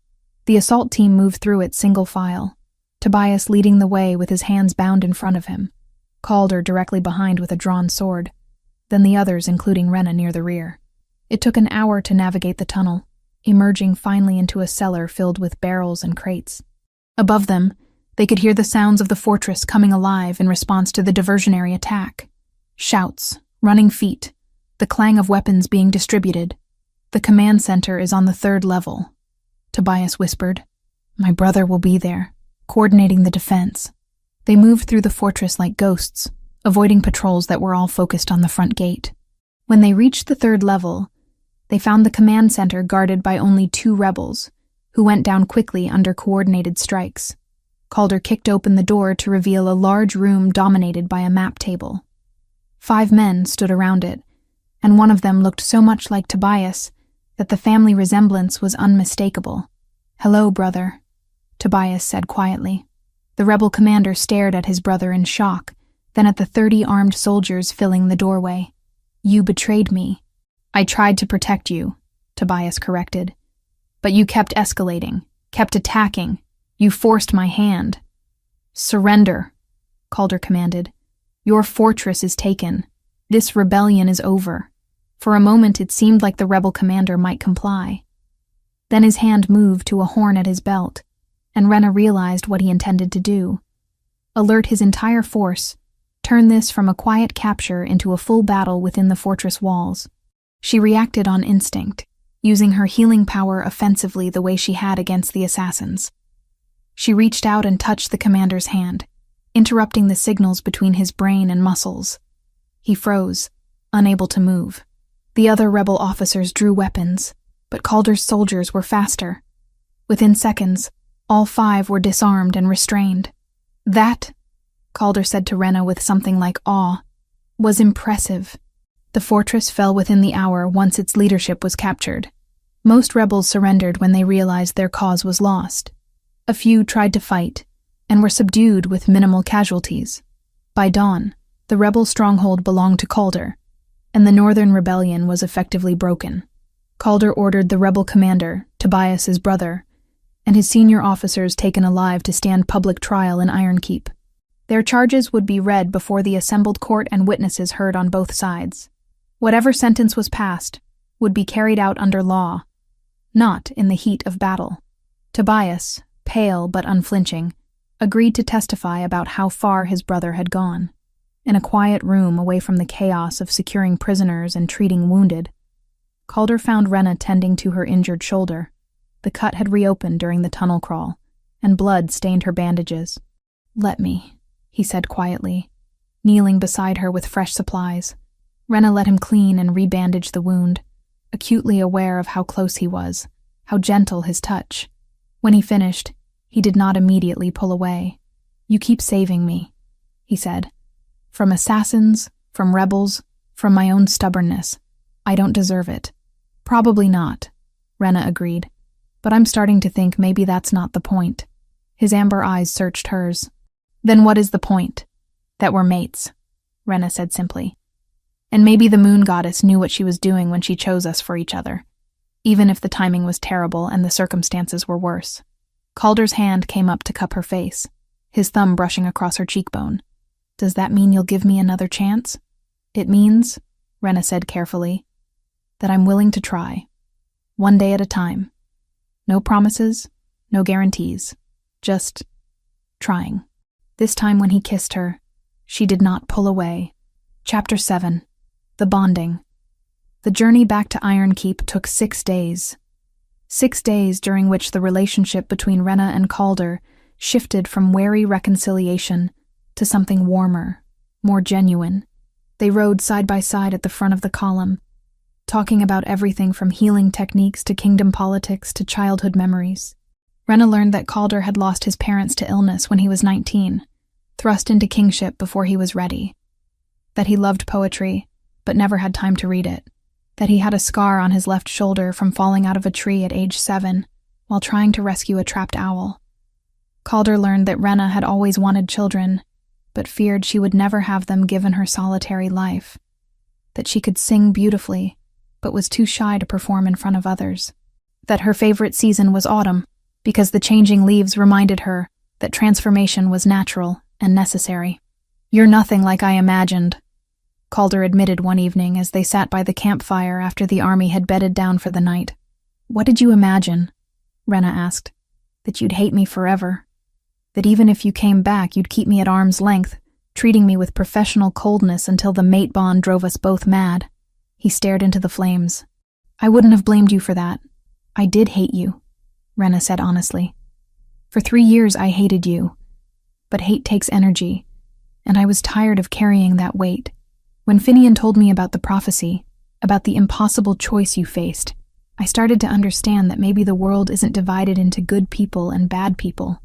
Speaker 1: The assault team moved through it single file, Tobias leading the way with his hands bound in front of him, Calder directly behind with a drawn sword, then the others including Rena near the rear. It took an hour to navigate the tunnel, emerging finally into a cellar filled with barrels and crates. Above them, they could hear the sounds of the fortress coming alive in response to the diversionary attack. Shouts, running feet, the clang of weapons being distributed. "The command center is on the 3rd level," Tobias whispered. "My brother will be there, coordinating the defense." They moved through the fortress like ghosts, avoiding patrols that were all focused on the front gate. When they reached the 3rd level, they found the command center guarded by only 2 rebels, who went down quickly under coordinated strikes. Calder kicked open the door to reveal a large room dominated by a map table. 5 men stood around it, and one of them looked so much like Tobias that the family resemblance was unmistakable. "Hello, brother," Tobias said quietly. The rebel commander stared at his brother in shock, then at the 30 armed soldiers filling the doorway. "You betrayed me." "I tried to protect you," Tobias corrected. "But you kept escalating, kept attacking. You forced my hand." "Surrender," Calder commanded. "Your fortress is taken. This rebellion is over." For a moment it seemed like the rebel commander might comply. Then his hand moved to a horn at his belt, and Rena realized what he intended to do. Alert his entire force, turn this from a quiet capture into a full battle within the fortress walls. She reacted on instinct, using her healing power offensively the way she had against the assassins. She reached out and touched the commander's hand, interrupting the signals between his brain and muscles. He froze, unable to move. The other rebel officers drew weapons, but Calder's soldiers were faster. Within seconds, all 5 were disarmed and restrained. "That," Calder said to Rena with something like awe, "was impressive." The fortress fell within the hour once its leadership was captured. Most rebels surrendered when they realized their cause was lost. A few tried to fight, and were subdued with minimal casualties. By dawn, the rebel stronghold belonged to Calder, and the Northern Rebellion was effectively broken. Calder ordered the rebel commander, Tobias's brother, and his senior officers taken alive to stand public trial in Ironkeep. Their charges would be read before the assembled court and witnesses heard on both sides. Whatever sentence was passed would be carried out under law, not in the heat of battle. Tobias, pale but unflinching, agreed to testify about how far his brother had gone. In a quiet room away from the chaos of securing prisoners and treating wounded, Calder found Rena tending to her injured shoulder. The cut had reopened during the tunnel crawl, and blood stained her bandages. "Let me," he said quietly, kneeling beside her with fresh supplies. Rena let him clean and rebandage the wound, acutely aware of how close he was, how gentle his touch. When he finished, he did not immediately pull away. "You keep saving me," he said. "From assassins, from rebels, from my own stubbornness. I don't deserve it." "Probably not," Rena agreed. "But I'm starting to think maybe that's not the point." His amber eyes searched hers. Then what is the point? That we're mates, Rena said simply. And maybe the moon goddess knew what she was doing when she chose us for each other, even if the timing was terrible and the circumstances were worse. Calder's hand came up to cup her face, his thumb brushing across her cheekbone. Does that mean you'll give me another chance? It means, Rena said carefully, that I'm willing to try. One day at a time. No promises, no guarantees. Just trying. This time when he kissed her, she did not pull away. Chapter 7. The Bonding. The journey back to Iron Keep took 6 days. 6 days during which the relationship between Rena and Calder shifted from wary reconciliation to something warmer, more genuine. They rode side by side at the front of the column, talking about everything from healing techniques to kingdom politics to childhood memories. Rena learned that Calder had lost his parents to illness when he was 19, thrust into kingship before he was ready. That he loved poetry, but never had time to read it. That he had a scar on his left shoulder from falling out of a tree at age 7 while trying to rescue a trapped owl. Calder learned that Rena had always wanted children, but feared she would never have them given her solitary life. That she could sing beautifully, but was too shy to perform in front of others. That her favorite season was autumn, because the changing leaves reminded her that transformation was natural and necessary. You're nothing like I imagined, Calder admitted one evening as they sat by the campfire after the army had bedded down for the night. What did you imagine? Rena asked. That you'd hate me forever. That even if you came back, you'd keep me at arm's length, treating me with professional coldness until the mate bond drove us both mad. He stared into the flames. I wouldn't have blamed you for that. I did hate you, Rena said honestly. For 3 years I hated you. But hate takes energy, and I was tired of carrying that weight. When Finian told me about the prophecy, about the impossible choice you faced, I started to understand that maybe the world isn't divided into good people and bad people.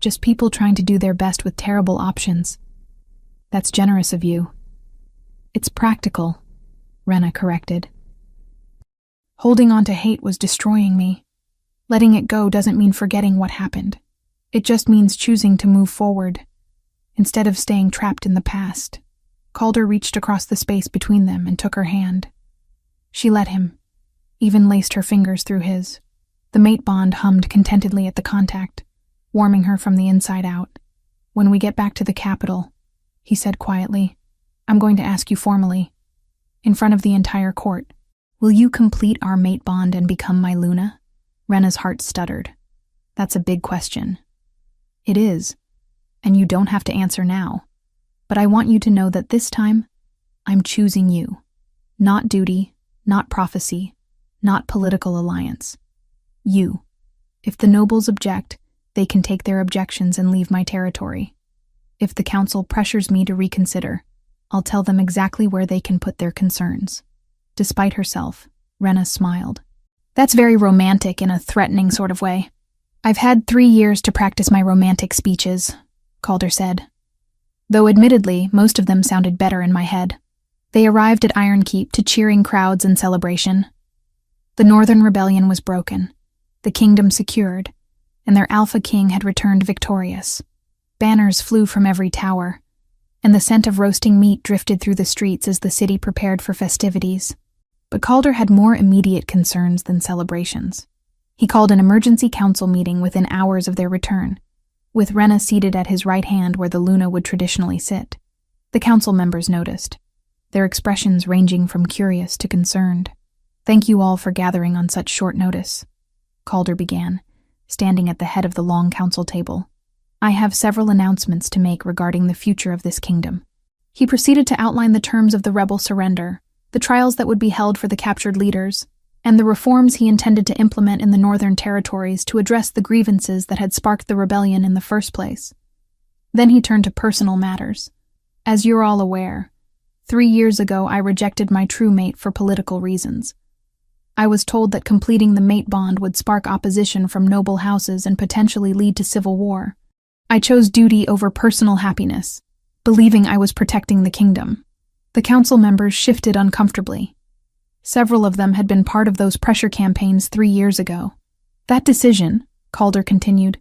Speaker 1: Just people trying to do their best with terrible options. That's generous of you. It's practical, Rena corrected. Holding on to hate was destroying me. Letting it go doesn't mean forgetting what happened. It just means choosing to move forward, instead of staying trapped in the past. Calder reached across the space between them and took her hand. She let him, even laced her fingers through his. The mate bond hummed contentedly at the contact, warming her from the inside out. When we get back to the capital, he said quietly, I'm going to ask you formally, in front of the entire court, will you complete our mate bond and become my Luna? Rena's heart stuttered. That's a big question. It is, and you don't have to answer now. But I want you to know that this time, I'm choosing you. Not duty, not prophecy, not political alliance. You. If the nobles object, they can take their objections and leave my territory. If the council pressures me to reconsider, I'll tell them exactly where they can put their concerns. Despite herself, Rena smiled. That's very romantic in a threatening sort of way. I've had 3 years to practice my romantic speeches, Calder said. Though admittedly, most of them sounded better in my head. They arrived at Iron Keep to cheering crowds and celebration. The Northern Rebellion was broken, the kingdom secured, and their Alpha King had returned victorious. Banners flew from every tower, and the scent of roasting meat drifted through the streets as the city prepared for festivities. But Calder had more immediate concerns than celebrations. He called an emergency council meeting within hours of their return, with Rena seated at his right hand where the Luna would traditionally sit. The council members noticed, their expressions ranging from curious to concerned. Thank you all for gathering on such short notice, Calder began, standing at the head of the long council table. I have several announcements to make regarding the future of this kingdom. He proceeded to outline the terms of the rebel surrender, the trials that would be held for the captured leaders, and the reforms he intended to implement in the northern territories to address the grievances that had sparked the rebellion in the first place. Then he turned to personal matters. As you're all aware, 3 years ago I rejected my true mate for political reasons. I was told that completing the mate bond would spark opposition from noble houses and potentially lead to civil war. I chose duty over personal happiness, believing I was protecting the kingdom. The council members shifted uncomfortably. Several of them had been part of those pressure campaigns 3 years ago. That decision, Calder continued,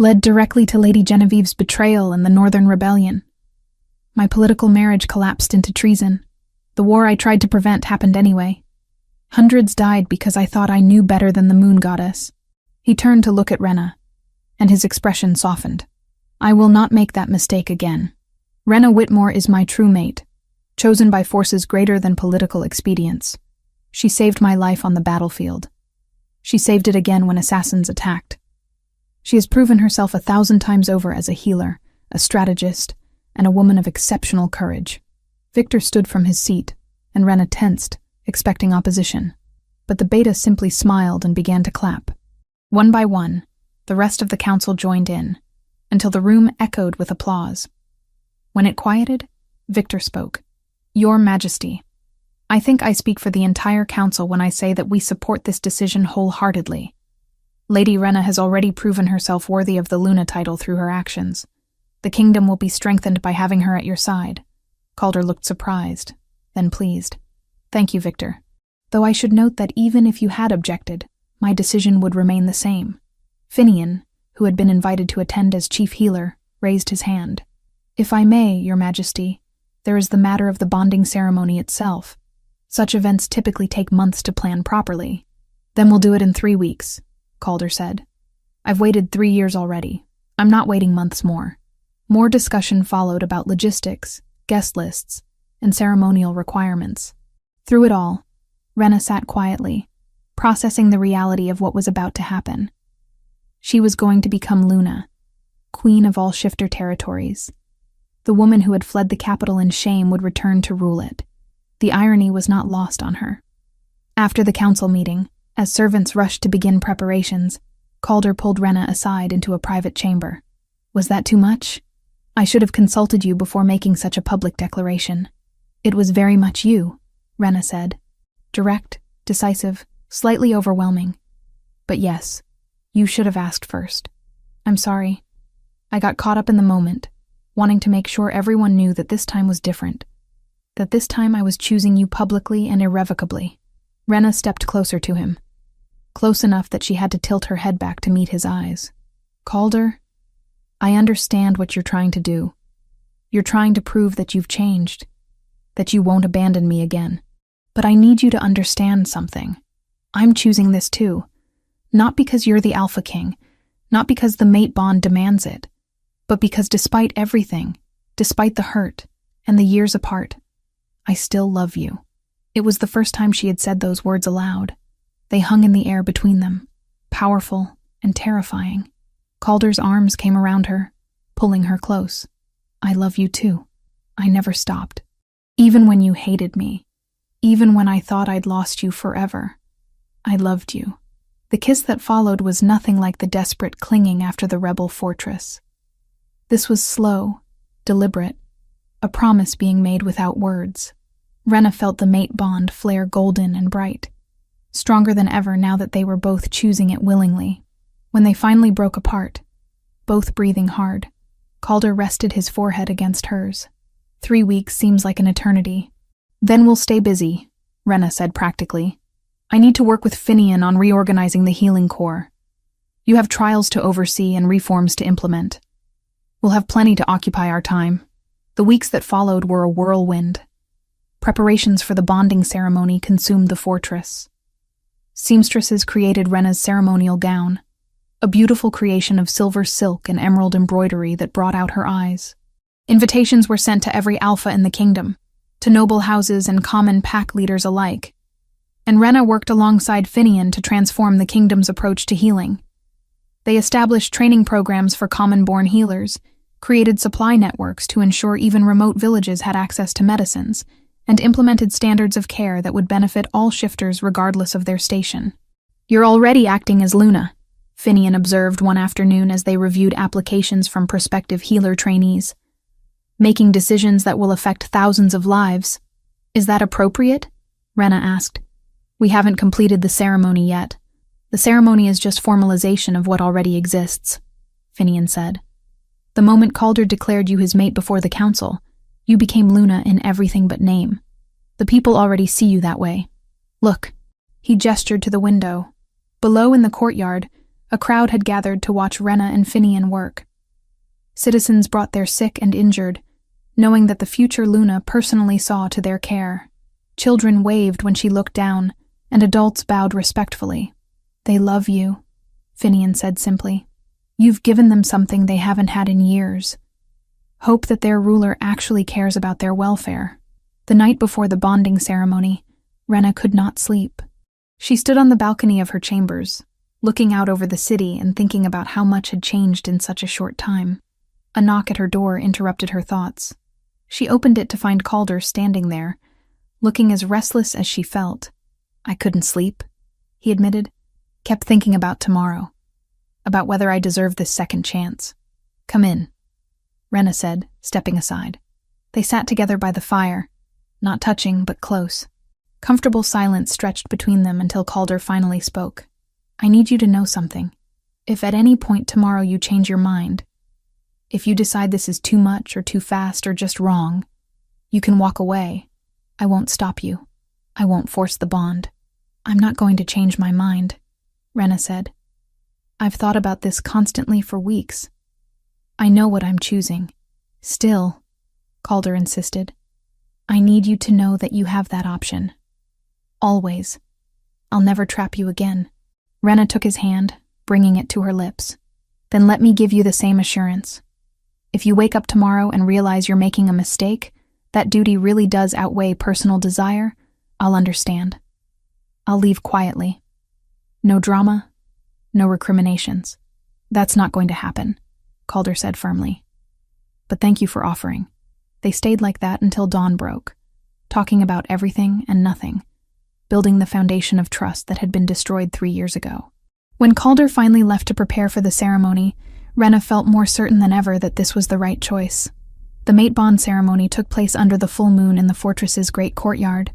Speaker 1: led directly to Lady Genevieve's betrayal and the Northern Rebellion. My political marriage collapsed into treason. The war I tried to prevent happened anyway. Hundreds died because I thought I knew better than the moon goddess. He turned to look at Rena, and his expression softened. I will not make that mistake again. Rena Whitmore is my true mate, chosen by forces greater than political expedience. She saved my life on the battlefield. She saved it again when assassins attacked. She has proven herself 1,000 times over as a healer, a strategist, and a woman of exceptional courage. Victor stood from his seat, and Rena tensed, expecting opposition. But the beta simply smiled and began to clap. One by one, the rest of the council joined in, until the room echoed with applause. When it quieted, Victor spoke. Your Majesty, I think I speak for the entire council when I say that we support this decision wholeheartedly. Lady Rena has already proven herself worthy of the Luna title through her actions. The kingdom will be strengthened by having her at your side. Calder looked surprised, then pleased. Thank you, Victor. Though I should note that even if you had objected, my decision would remain the same. Finian, who had been invited to attend as chief healer, raised his hand. If I may, Your Majesty, there is the matter of the bonding ceremony itself. Such events typically take months to plan properly. Then we'll do it in 3 weeks, Calder said. I've waited 3 years already. I'm not waiting months more. More discussion followed about logistics, guest lists, and ceremonial requirements. Through it all, Rena sat quietly, processing the reality of what was about to happen. She was going to become Luna, queen of all shifter territories. The woman who had fled the capital in shame would return to rule it. The irony was not lost on her. After the council meeting, as servants rushed to begin preparations, Calder pulled Rena aside into a private chamber. Was that too much? I should have consulted you before making such a public declaration. It was very much you, Rena said. Direct, decisive, slightly overwhelming. But yes, you should have asked first. I'm sorry. I got caught up in the moment, wanting to make sure everyone knew that this time was different. That this time I was choosing you publicly and irrevocably. Rena stepped closer to him. Close enough that she had to tilt her head back to meet his eyes. Calder, I understand what you're trying to do. You're trying to prove that you've changed, that you won't abandon me again. But I need you to understand something. I'm choosing this too. Not because you're the Alpha King, not because the mate bond demands it, but because despite everything, despite the hurt and the years apart, I still love you. It was the first time she had said those words aloud. They hung in the air between them, powerful and terrifying. Calder's arms came around her, pulling her close. I love you too. I never stopped. Even when you hated me, even when I thought I'd lost you forever, I loved you. The kiss that followed was nothing like the desperate clinging after the rebel fortress. This was slow, deliberate, a promise being made without words. Rena felt the mate bond flare golden and bright, stronger than ever now that they were both choosing it willingly. When they finally broke apart, both breathing hard, Calder rested his forehead against hers. 3 weeks seems like an eternity. Then we'll stay busy, Rena said practically. I need to work with Finian on reorganizing the healing corps. You have trials to oversee and reforms to implement. We'll have plenty to occupy our time. The weeks that followed were a whirlwind. Preparations for the bonding ceremony consumed the fortress. Seamstresses created Rena's ceremonial gown, a beautiful creation of silver silk and emerald embroidery that brought out her eyes. Invitations were sent to every alpha in the kingdom, to noble houses and common pack leaders alike. And Rena worked alongside Finian to transform the kingdom's approach to healing. They established training programs for common-born healers, created supply networks to ensure even remote villages had access to medicines, and implemented standards of care that would benefit all shifters regardless of their station. You're already acting as Luna, Finian observed one afternoon as they reviewed applications from prospective healer trainees. Making decisions that will affect thousands of lives. Is that appropriate? Rena asked. We haven't completed the ceremony yet. The ceremony is just formalization of what already exists, Finian said. The moment Calder declared you his mate before the council, you became Luna in everything but name. The people already see you that way. Look. He gestured to the window. Below in the courtyard, A crowd had gathered to watch Rena and Finian work. Citizens brought their sick and injured, knowing that the future Luna personally saw to their care. Children waved when she looked down, and adults bowed respectfully. "They love you," Finian said simply. "You've given them something they haven't had in years. Hope that their ruler actually cares about their welfare." The night before the bonding ceremony, Rena could not sleep. She stood on the balcony of her chambers, looking out over the city and thinking about how much had changed in such a short time. A knock at her door interrupted her thoughts. She opened it to find Calder standing there, looking as restless as she felt. "I couldn't sleep," he admitted. "Kept thinking about tomorrow. About whether I deserve this second chance." "Come in," Rena said, stepping aside. They sat together by the fire, not touching but close. Comfortable silence stretched between them until Calder finally spoke. "I need you to know something. If at any point tomorrow you change your mind, if you decide this is too much or too fast or just wrong, you can walk away. I won't stop you. I won't force the bond." "I'm not going to change my mind," Rena said. "I've thought about this constantly for weeks. I know what I'm choosing." "Still," Calder insisted, "I need you to know that you have that option. Always. I'll never trap you again." Rena took his hand, bringing it to her lips. "Then let me give you the same assurance. If you wake up tomorrow and realize you're making a mistake, that duty really does outweigh personal desire, I'll understand. I'll leave quietly. No drama, no recriminations." "That's not going to happen," Calder said firmly. "But thank you for offering." They stayed like that until dawn broke, talking about everything and nothing, building the foundation of trust that had been destroyed 3 years ago. When Calder finally left to prepare for the ceremony, Rena felt more certain than ever that this was the right choice. The mate bond ceremony took place under the full moon in the fortress's great courtyard.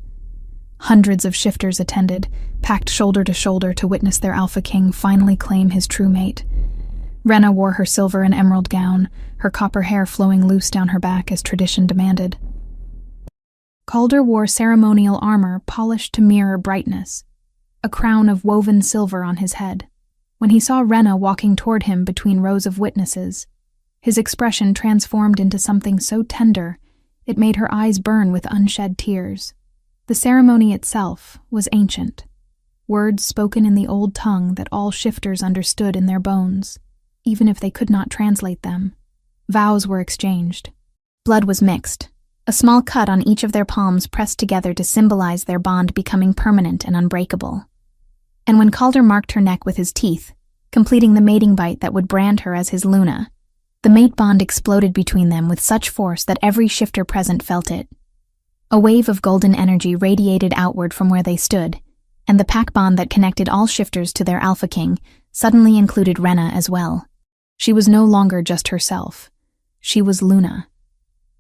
Speaker 1: Hundreds of shifters attended, packed shoulder to shoulder to witness their alpha king finally claim his true mate. Rena wore her silver and emerald gown, her copper hair flowing loose down her back as tradition demanded. Calder wore ceremonial armor polished to mirror brightness, a crown of woven silver on his head. When he saw Rena walking toward him between rows of witnesses, his expression transformed into something so tender it made her eyes burn with unshed tears. The ceremony itself was ancient, words spoken in the old tongue that all shifters understood in their bones, even if they could not translate them. Vows were exchanged. Blood was mixed, a small cut on each of their palms pressed together to symbolize their bond becoming permanent and unbreakable. And when Calder marked her neck with his teeth, completing the mating bite that would brand her as his Luna, the mate bond exploded between them with such force that every shifter present felt it. A wave of golden energy radiated outward from where they stood, and the pack bond that connected all shifters to their Alpha King suddenly included Rena as well. She was no longer just herself. She was Luna,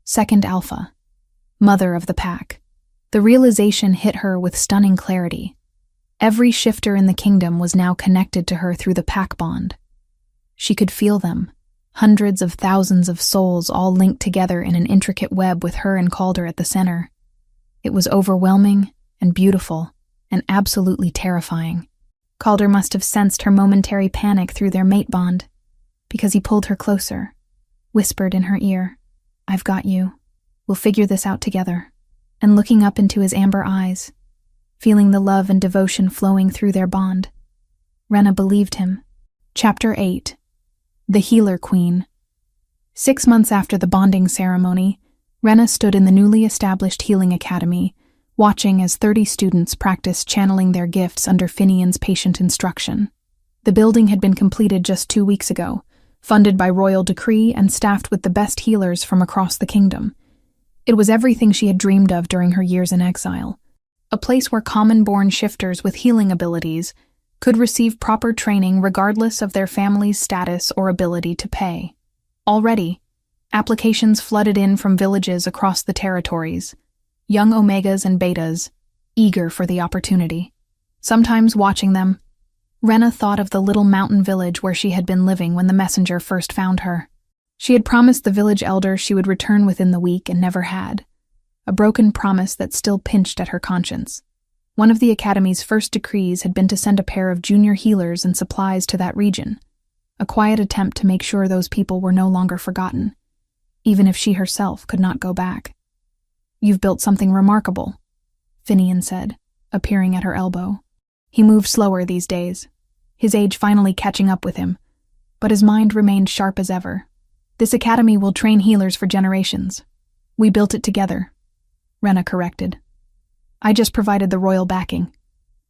Speaker 1: second Alpha, mother of the pack. The realization hit her with stunning clarity. Every shifter in the kingdom was now connected to her through the pack bond. She could feel them, hundreds of thousands of souls all linked together in an intricate web with her and Calder at the center. It was overwhelming and beautiful and absolutely terrifying. Calder must have sensed her momentary panic through their mate bond, because he pulled her closer, whispered in her ear, "I've got you. We'll figure this out together." And looking up into his amber eyes, feeling the love and devotion flowing through their bond, Rena believed him. Chapter 8. The Healer Queen. 6 months after the bonding ceremony, Rena stood in the newly established healing academy, watching as 30 students practiced channeling their gifts under Finian's patient instruction. The building had been completed just 2 weeks ago, funded by royal decree and staffed with the best healers from across the kingdom. It was everything she had dreamed of during her years in exile. A place where common-born shifters with healing abilities could receive proper training regardless of their family's status or ability to pay. Already, applications flooded in from villages across the territories, young Omegas and Betas, eager for the opportunity. Sometimes watching them, Rena thought of the little mountain village where she had been living when the messenger first found her. She had promised the village elder she would return within the week and never had, a broken promise that still pinched at her conscience. One of the Academy's first decrees had been to send a pair of junior healers and supplies to that region, a quiet attempt to make sure those people were no longer forgotten, even if she herself could not go back. "You've built something remarkable," Finian said, appearing at her elbow. He moved slower these days, his age finally catching up with him, but his mind remained sharp as ever. "This academy will train healers for generations. We built it together," Rena corrected. "I just provided the royal backing.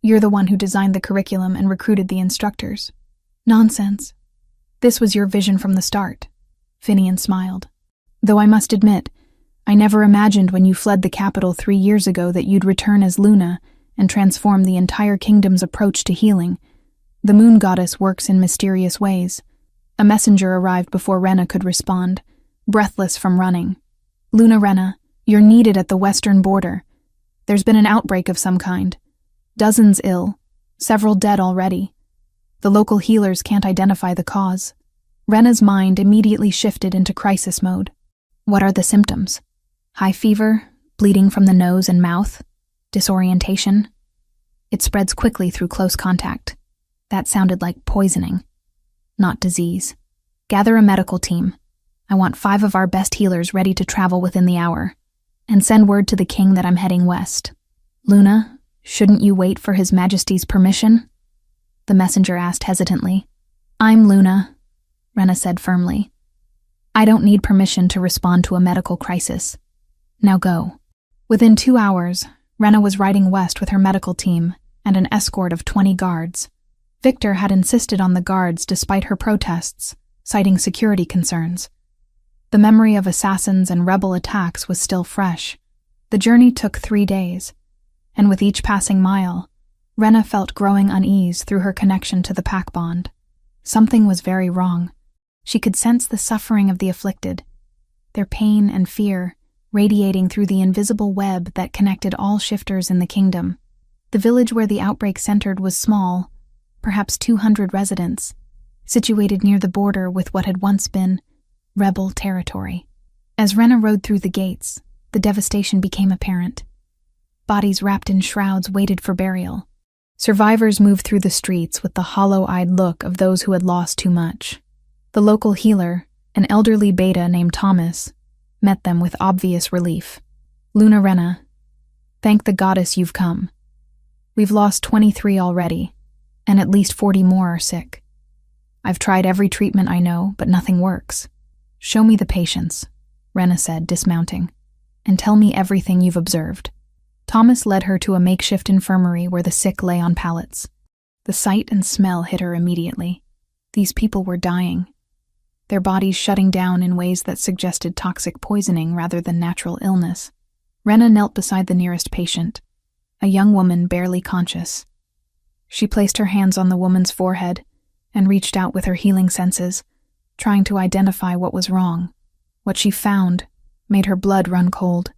Speaker 1: You're the one who designed the curriculum and recruited the instructors." "Nonsense. This was your vision from the start," Finian smiled. "Though I must admit, I never imagined when you fled the capital 3 years ago that you'd return as Luna and transform the entire kingdom's approach to healing. The moon goddess works in mysterious ways." A messenger arrived before Rena could respond, breathless from running. "Luna Rena, you're needed at the western border. There's been an outbreak of some kind. Dozens ill, several dead already. The local healers can't identify the cause." Rena's mind immediately shifted into crisis mode. "What are the symptoms? High fever, bleeding from the nose and mouth, disorientation? It spreads quickly through close contact. That sounded like poisoning, not disease. Gather a medical team. I want 5 of our best healers ready to travel within the hour. And send word to the king that I'm heading west." "Luna, shouldn't you wait for His Majesty's permission?" the messenger asked hesitantly. "I'm Luna," Rena said firmly. "I don't need permission to respond to a medical crisis. Now go." Within 2 hours, Rena was riding west with her medical team and an escort of 20 guards. Victor had insisted on the guards despite her protests, citing security concerns. The memory of assassins and rebel attacks was still fresh. The journey took 3 days, and with each passing mile, Rena felt growing unease through her connection to the pack bond. Something was very wrong. She could sense the suffering of the afflicted, their pain and fear radiating through the invisible web that connected all shifters in the kingdom. The village where the outbreak centered was small, perhaps 200 residents, situated near the border with what had once been rebel territory. As Rena rode through the gates, the devastation became apparent. Bodies wrapped in shrouds waited for burial. Survivors moved through the streets with the hollow-eyed look of those who had lost too much. The local healer, an elderly beta named Thomas, met them with obvious relief. "Luna Rena, thank the goddess you've come. We've lost 23 already, and at least 40 more are sick. I've tried every treatment I know, but nothing works. Show me the patients," Rena said, dismounting, "and tell me everything you've observed." Thomas led her to a makeshift infirmary where the sick lay on pallets. The sight and smell hit her immediately. These people were dying, their bodies shutting down in ways that suggested toxic poisoning rather than natural illness. Rena knelt beside the nearest patient, a young woman barely conscious. She placed her hands on the woman's forehead and reached out with her healing senses, trying to identify what was wrong. What she found made her blood run cold.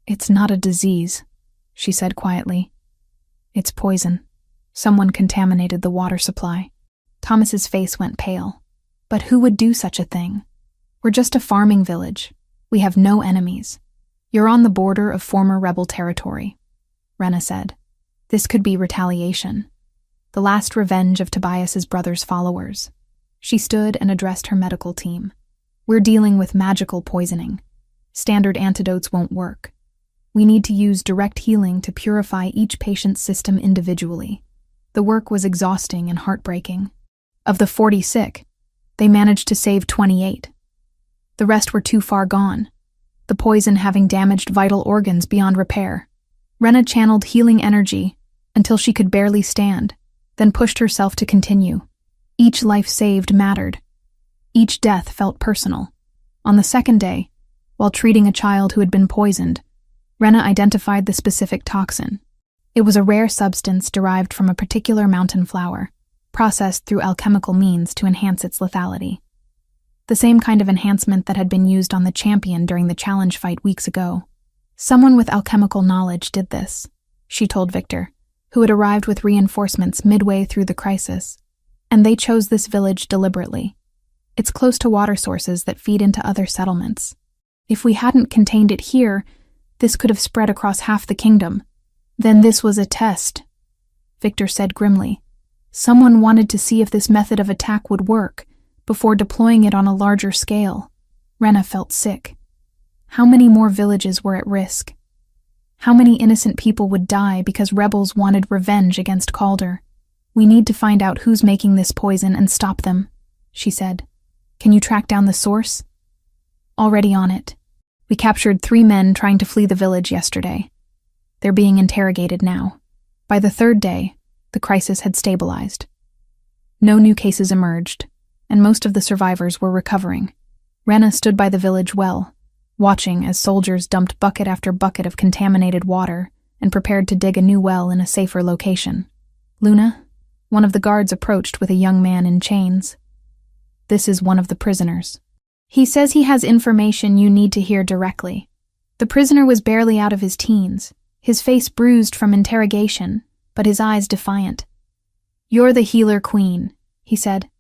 Speaker 1: "It's not a disease," she said quietly. "It's poison. Someone contaminated the water supply." Thomas's face went pale. "But who would do such a thing? We're just a farming village. We have no enemies. You're on the border of former rebel territory," Rena said. "This could be retaliation. The last revenge of Tobias's brother's followers." She stood and addressed her medical team. "We're dealing with magical poisoning. Standard antidotes won't work. We need to use direct healing to purify each patient's system individually." The work was exhausting and heartbreaking. Of the 40 sick, they managed to save 28. The rest were too far gone, the poison having damaged vital organs beyond repair. Rena channeled healing energy until she could barely stand, then pushed herself to continue. Each life saved mattered. Each death felt personal. On the second day, while treating a child who had been poisoned, Rena identified the specific toxin. It was a rare substance derived from a particular mountain flower, processed through alchemical means to enhance its lethality. The same kind of enhancement that had been used on the champion during the challenge fight weeks ago. "Someone with alchemical knowledge did this," she told Victor, who had arrived with reinforcements midway through the crisis. "And they chose this village deliberately. It's close to water sources that feed into other settlements. If we hadn't contained it here, this could have spread across half the kingdom. Then this was a test, Victor said grimly. Someone wanted to see if this method of attack would work before deploying it on a larger scale. Rena felt sick. How many more villages were at risk? How many innocent people would die because rebels wanted revenge against Calder? We need to find out who's making this poison and stop them, she said. Can you track down the source? Already on it. We captured 3 men trying to flee the village yesterday. They're being interrogated now. By the 3rd day, the crisis had stabilized. No new cases emerged, and most of the survivors were recovering. Rena stood by the village well, watching as soldiers dumped bucket after bucket of contaminated water and prepared to dig a new well in a safer location. Luna, one of the guards, approached with a young man in chains. This is one of the prisoners. He says he has information you need to hear directly. The prisoner was barely out of his teens, his face bruised from interrogation, but his eyes defiant. You're the healer queen, he said.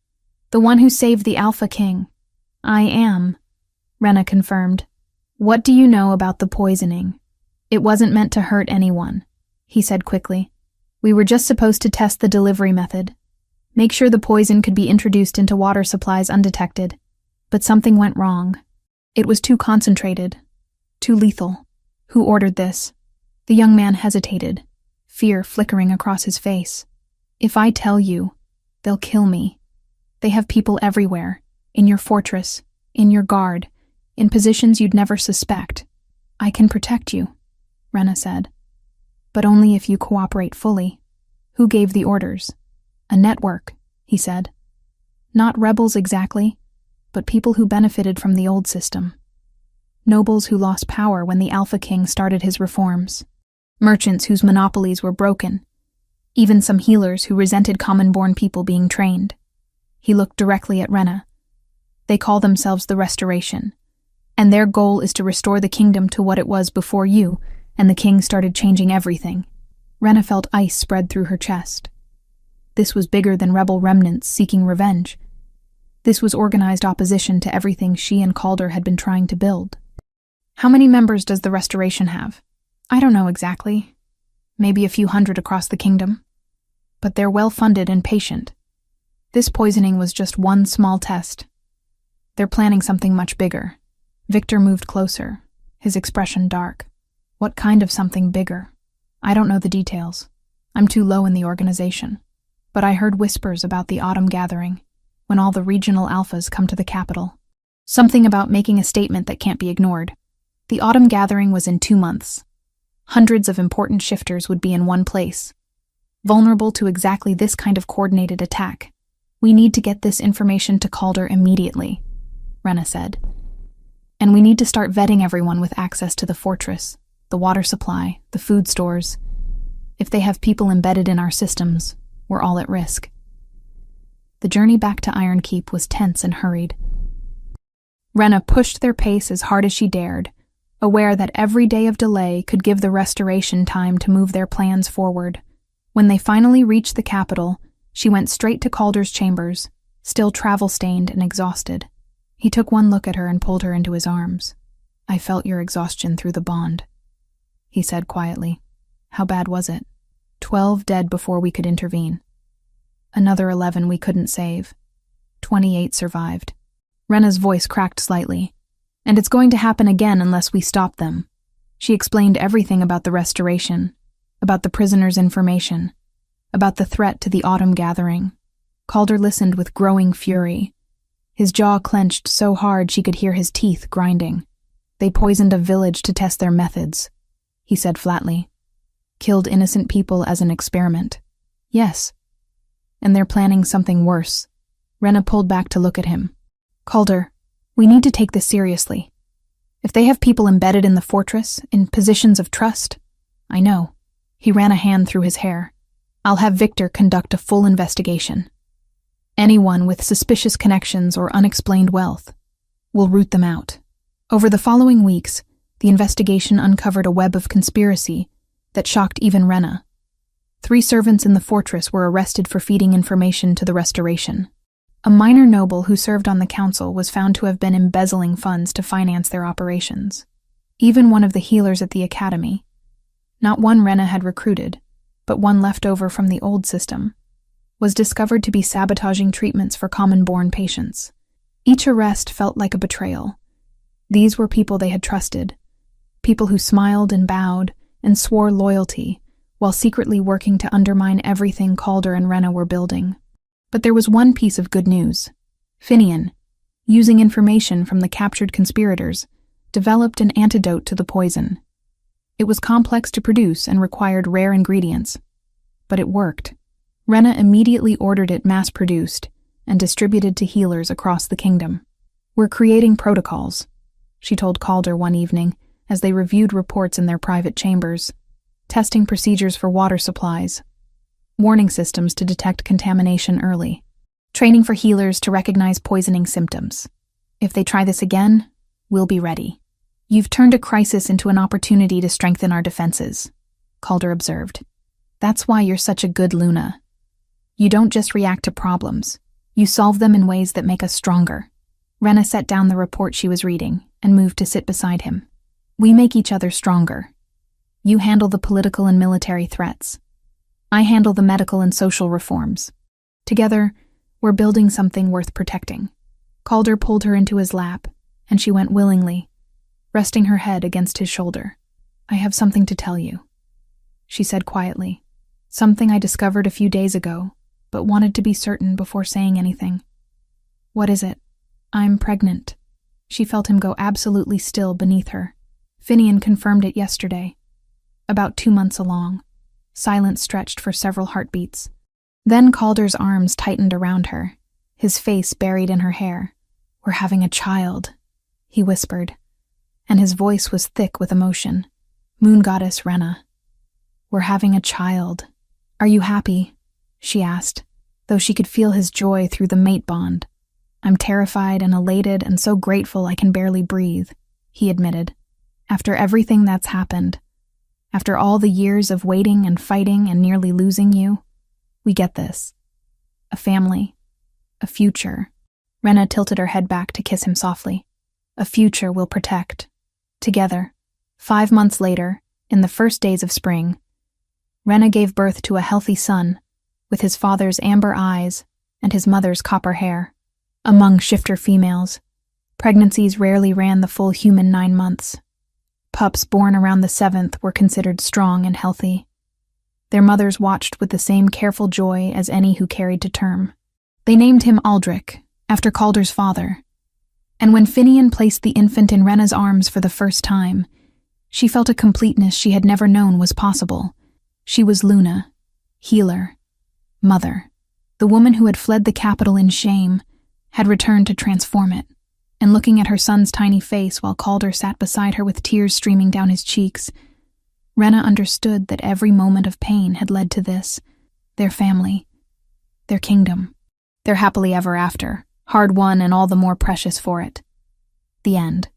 Speaker 1: The one who saved the Alpha King. I am, Rena confirmed. What do you know about the poisoning? It wasn't meant to hurt anyone, he said quickly. We were just supposed to test the delivery method. Make sure the poison could be introduced into water supplies undetected. But something went wrong. It was too concentrated, too lethal. Who ordered this? The young man hesitated, fear flickering across his face. If I tell you, they'll kill me. They have people everywhere, in your fortress, in your guard, in positions you'd never suspect. I can protect you, Rena said. But only if you cooperate fully. Who gave the orders? A network, he said. Not rebels exactly, but people who benefited from the old system. Nobles who lost power when the Alpha King started his reforms. Merchants whose monopolies were broken. Even some healers who resented common-born people being trained. He looked directly at Rena. They call themselves the Restoration, and their goal is to restore the kingdom to what it was before you, and the king started changing everything. Rena felt ice spread through her chest. This was bigger than rebel remnants seeking revenge. This was organized opposition to everything she and Calder had been trying to build. How many members does the Restoration have? I don't know exactly. Maybe a few hundred across the kingdom. But they're well-funded and patient. This poisoning was just one small test. They're planning something much bigger. Victor moved closer, his expression dark. What kind of something bigger? I don't know the details. I'm too low in the organization. But I heard whispers about the autumn gathering, when all the regional alphas come to the capital. Something about making a statement that can't be ignored. The autumn gathering was in 2 months. Hundreds of important shifters would be in one place, vulnerable to exactly this kind of coordinated attack. We need to get this information to Calder immediately, Rena said. And we need to start vetting everyone with access to the fortress, the water supply, the food stores. If they have people embedded in our systems, we're all at risk. The journey back to Iron Keep was tense and hurried. Rena pushed their pace as hard as she dared, aware that every day of delay could give the Restoration time to move their plans forward. When they finally reached the capital, she went straight to Calder's chambers, still travel-stained and exhausted. He took one look at her and pulled her into his arms. I felt your exhaustion through the bond, he said quietly. How bad was it? 12 dead before we could intervene. Another 11 we couldn't save. 28 survived. Rena's voice cracked slightly. And it's going to happen again unless we stop them. She explained everything about the Restoration, about the prisoners' information, about the threat to the autumn gathering. Calder listened with growing fury. His jaw clenched so hard she could hear his teeth grinding. They poisoned a village to test their methods, he said flatly. Killed innocent people as an experiment. Yes. And they're planning something worse. Rena pulled back to look at him. Calder, we need to take this seriously. If they have people embedded in the fortress, in positions of trust, I know. He ran a hand through his hair. I'll have Victor conduct a full investigation. Anyone with suspicious connections or unexplained wealth, we'll root them out. Over the following weeks, the investigation uncovered a web of conspiracy that shocked even Rena. 3 servants in the fortress were arrested for feeding information to the Restoration. A minor noble who served on the council was found to have been embezzling funds to finance their operations. Even one of the healers at the academy, not one Rena had recruited, but one left over from the old system, was discovered to be sabotaging treatments for common-born patients. Each arrest felt like a betrayal. These were people they had trusted, people who smiled and bowed and swore loyalty, while secretly working to undermine everything Calder and Rena were building. But there was one piece of good news. Finian, using information from the captured conspirators, developed an antidote to the poison. It was complex to produce and required rare ingredients, but it worked. Rena immediately ordered it mass-produced and distributed to healers across the kingdom. "We're creating protocols," she told Calder one evening as they reviewed reports in their private chambers, testing procedures for water supplies, warning systems to detect contamination early, training for healers to recognize poisoning symptoms. "If they try this again, we'll be ready." "You've turned a crisis into an opportunity to strengthen our defenses," Calder observed. "That's why you're such a good Luna. You don't just react to problems. You solve them in ways that make us stronger." Rena set down the report she was reading and moved to sit beside him. "We make each other stronger. You handle the political and military threats. I handle the medical and social reforms. Together, we're building something worth protecting." Calder pulled her into his lap, and she went willingly, resting her head against his shoulder. "I have something to tell you," she said quietly. "Something I discovered a few days ago, but wanted to be certain before saying anything." "What is it?" "I'm pregnant." She felt him go absolutely still beneath her. Finian confirmed it yesterday. About 2 months along. Silence stretched for several heartbeats. Then Calder's arms tightened around her, his face buried in her hair. "We're having a child," he whispered, and his voice was thick with emotion. "Moon goddess Rena. We're having a child. Are you happy?" she asked, though she could feel his joy through the mate bond. "I'm terrified and elated and so grateful I can barely breathe," he admitted. "After everything that's happened, after all the years of waiting and fighting and nearly losing you, we get this. A family. A future." Rena tilted her head back to kiss him softly. "A future we'll protect. Together." 5 months later, in the first days of spring, Rena gave birth to a healthy son, with his father's amber eyes and his mother's copper hair. Among shifter females, pregnancies rarely ran the full human 9 months. Pups born around the 7th were considered strong and healthy. Their mothers watched with the same careful joy as any who carried to term. They named him Aldrich, after Calder's father. And when Finian placed the infant in Rena's arms for the first time, she felt a completeness she had never known was possible. She was Luna, healer, mother. The woman who had fled the capital in shame had returned to transform it. And looking at her son's tiny face while Calder sat beside her with tears streaming down his cheeks, Rena understood that every moment of pain had led to this, their family, their kingdom, their happily ever after, hard won and all the more precious for it. The end.